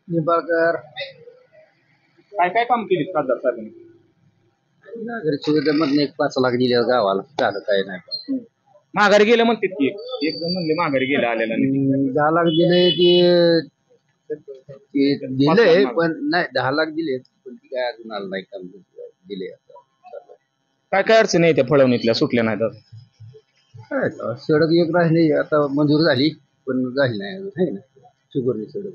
[SPEAKER 3] निंबाळकर.
[SPEAKER 1] काय काय काम केली खासदार साहेबांनी?
[SPEAKER 3] नागरिक सुविधेमधनं 5 लाख दिले गावाला, झालं काय नाही.
[SPEAKER 1] माघारी गेले म्हणतात की, एक जण म्हणले माघारी गेले आलेला नाही.
[SPEAKER 3] 10 लाख दिले ते दिले, पण नाही 10 लाख दिले पण ती काय अजून आलं नाही काम दिले.
[SPEAKER 1] काय काय अडचणी आहे त्या फळवणीतल्या, सुटल्या नाहीत अजून?
[SPEAKER 3] काय सडक एक राहिली आता मंजूर झाली, पण झाली नाही अजून, आहे ना शुगरची सडक.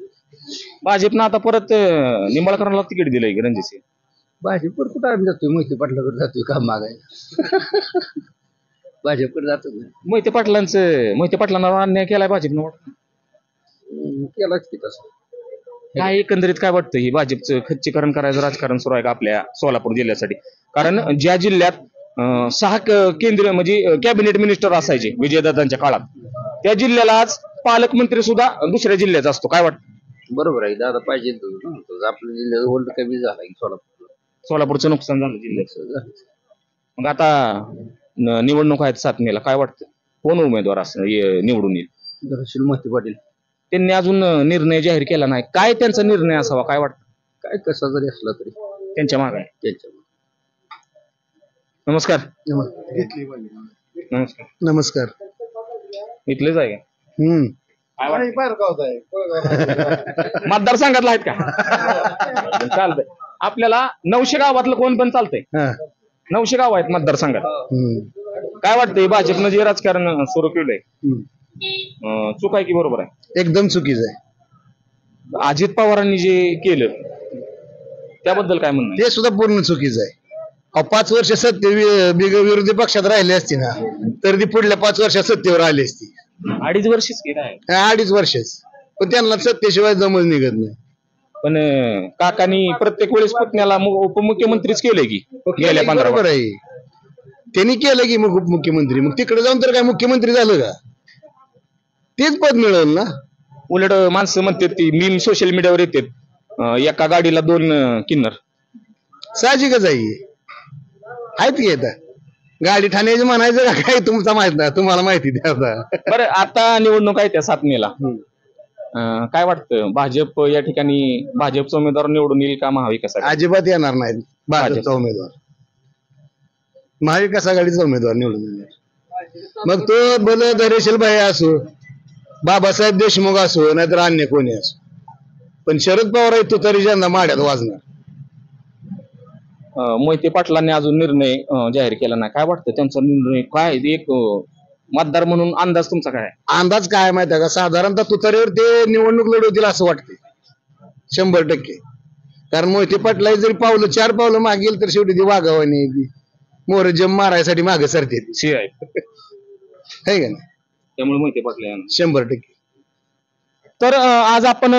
[SPEAKER 1] भाजपनं आता परत निंबाळकरांना तिकीट दिलंय की रणजित सिंह.
[SPEAKER 3] भाजपवर कुठं आम्ही जातोय, मोहिते पाटलाकडे जातोय काम मागायला. भाजपकडे जातो ना.
[SPEAKER 1] मोहिते पाटलांना अन्याय केलाय भाजपनं वाटतं.
[SPEAKER 3] केलाच की तसं.
[SPEAKER 1] काय एकंदरीत काय वाटतं, ही भाजपचं खच्चीकरण करायचं राजकारण सुरू आहे का आपल्या सोलापूर जिल्ह्यासाठी? कारण ज्या जिल्ह्यात 6 केंद्रीय म्हणजे कॅबिनेट मिनिस्टर असायचे विजयदादांच्या काळात, त्या जिल्ह्याला आज पालकमंत्री सुद्धा दुसऱ्या जिल्ह्याचा असतो. काय वाटतं?
[SPEAKER 3] बरोबर आहे, दादा पाहिजे आपल्या जिल्ह्यात होल्ड कमी झाला की
[SPEAKER 1] सोलापूरचं नुकसान झालं जिल्ह्याचं. मग आता निवडणूक आहेत 7 मेला, काय वाटतं कोण उमेदवार असं निवडून येईल?
[SPEAKER 3] धरशील मोहिते पाटील.
[SPEAKER 1] त्यांनी अजून निर्णय जाहीर केला नाही. काय त्यांचा निर्णय असावा काय वाटतं?
[SPEAKER 3] काय कसा जरी असला तरी
[SPEAKER 1] त्यांच्या मागे आहे.
[SPEAKER 3] त्यांच्या.
[SPEAKER 1] नमस्कार. नमस्कार.
[SPEAKER 4] नमस्कार.
[SPEAKER 1] इथलेच आहे का? काय वाटतं? मतदारसंघातला आहेत का? चालतंय. आपल्याला 900 गावातलं कोण पण चालतंय. 900 गाव आहेत मतदारसंघात. काय वाटतंय भाजपनं जे राजकारण सुरू केलंय, चूक आहे की बरोबर आहे?
[SPEAKER 4] एकदम चुकीचं आहे.
[SPEAKER 1] अजित पवारांनी जे केलं त्याबद्दल काय म्हणणं?
[SPEAKER 4] ते सुद्धा पूर्ण चुकीचं आहे. 5 वर्ष विरोधी पक्षात राहिले असते ना, तर ती पुढल्या 5 वर्षात सत्तेवर आली असती.
[SPEAKER 1] 2.5 वर्षच केलं आहे.
[SPEAKER 4] 2.5 वर्षच, पण त्यांना सत्तेशिवाय जमच निघत नाही.
[SPEAKER 1] पण काकांनी प्रत्येक वेळेस पुतण्याला उपमुख्यमंत्रीच केलंय की गेल्या 15
[SPEAKER 4] बरोबर आहे, त्यांनी केलं की मग उपमुख्यमंत्री. मग तिकडे जाऊन तर काय मुख्यमंत्री झालं का? तेच पद मिळेल ना.
[SPEAKER 1] उलट माणसं म्हणतात ती मीम सोशल मीडियावर येतात, एका गाडीला 2 किन्नर.
[SPEAKER 4] साहजिकच आहे, आहेत की येतात. गाडी ठाण्याची म्हणायचं का काय तुमचा माहित नाही, तुम्हाला माहिती द्या.
[SPEAKER 1] बरं, आता निवडणूक आहे त्या 7 मेला. काय वाटतं भाजप या ठिकाणी भाजपचा उमेदवार निवडून येईल का महाविकास आघाडी?
[SPEAKER 4] अजिबात येणार नाही भाजपचा उमेदवार. महाविकास आघाडीचा उमेदवार निवडून येणार. मग तो भले धैर्यशील भाई असो, बाबासाहेब देशमुख असो, नाहीतर अन्य कोणी असो, पण शरद पवार आहे तो तरी ज्यांना माड्यात वाजणार.
[SPEAKER 1] मोहिते पाटलांनी अजून निर्णय जाहीर केला नाही. काय वाटतं त्यांचा निर्णय काय? एक मतदार म्हणून अंदाज तुमचा काय?
[SPEAKER 4] अंदाज काय माहिती आहे का? साधारणतः तुतारीवर ते निवडणूक लढवतील असं वाटते 100%. कारण मोहिते पाटला जरी 4 पावलं मागे गेल तर शेवटी ती वागावानी मोर जम मारायसाठी मागे सरते
[SPEAKER 1] शिवाय
[SPEAKER 4] आहे का नाही?
[SPEAKER 1] त्यामुळे मोहिते पाटला
[SPEAKER 4] 100%.
[SPEAKER 1] तर आज आपण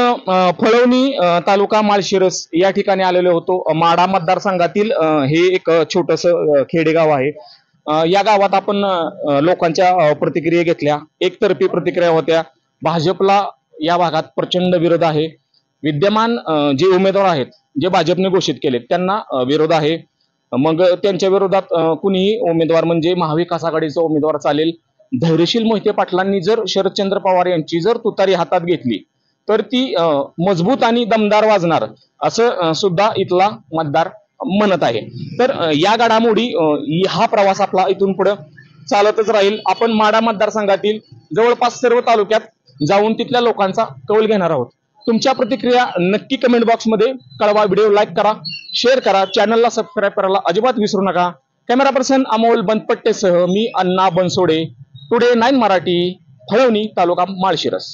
[SPEAKER 1] फळवणी तालुका माळशिरस या ठिकाणी आलेलो होतो. माढा मतदारसंघातील हे एक छोटस खेडेगाव आहे. या गावात आपण लोकांच्या प्रतिक्रिया घेतल्या. एकतर्फी प्रतिक्रिया होत्या. भाजपला या भागात प्रचंड विरोध आहे. विद्यमान जे उमेदवार आहेत, जे भाजपने घोषित केले, त्यांना विरोध आहे. मग त्यांच्या विरोधात कुणीही उमेदवार म्हणजे महाविकास आघाडीचा उमेदवार चालेल धैर्यशील मोहिते पाटलांनी जर शरदचंद्र पवार यांची जर तुतारी हातात घेतली तर ती मजबूत आणि दमदार वाजणार असं सुद्धा इथला मतदार म्हणत आहे. तर या घडामोडी हा प्रवास आपला इथून पुढे चालतच राहील. आपण माढा मतदारसंघातील जवळपास सर्व तालुक्यात जाऊन तिथल्या लोकांचा कौल घेणार आहोत. तुमच्या प्रतिक्रिया नक्की कमेंट बॉक्समध्ये कळवा. व्हिडिओ लाईक करा, शेअर करा, चॅनलला सबस्क्राईब करायला अजिबात विसरू नका. कॅमेरा पर्सन अमोल बनपट्टेसह मी अण्णा बनसोडे, टुडे 9 मराठी, फळवणी, तालुका माळशिरस.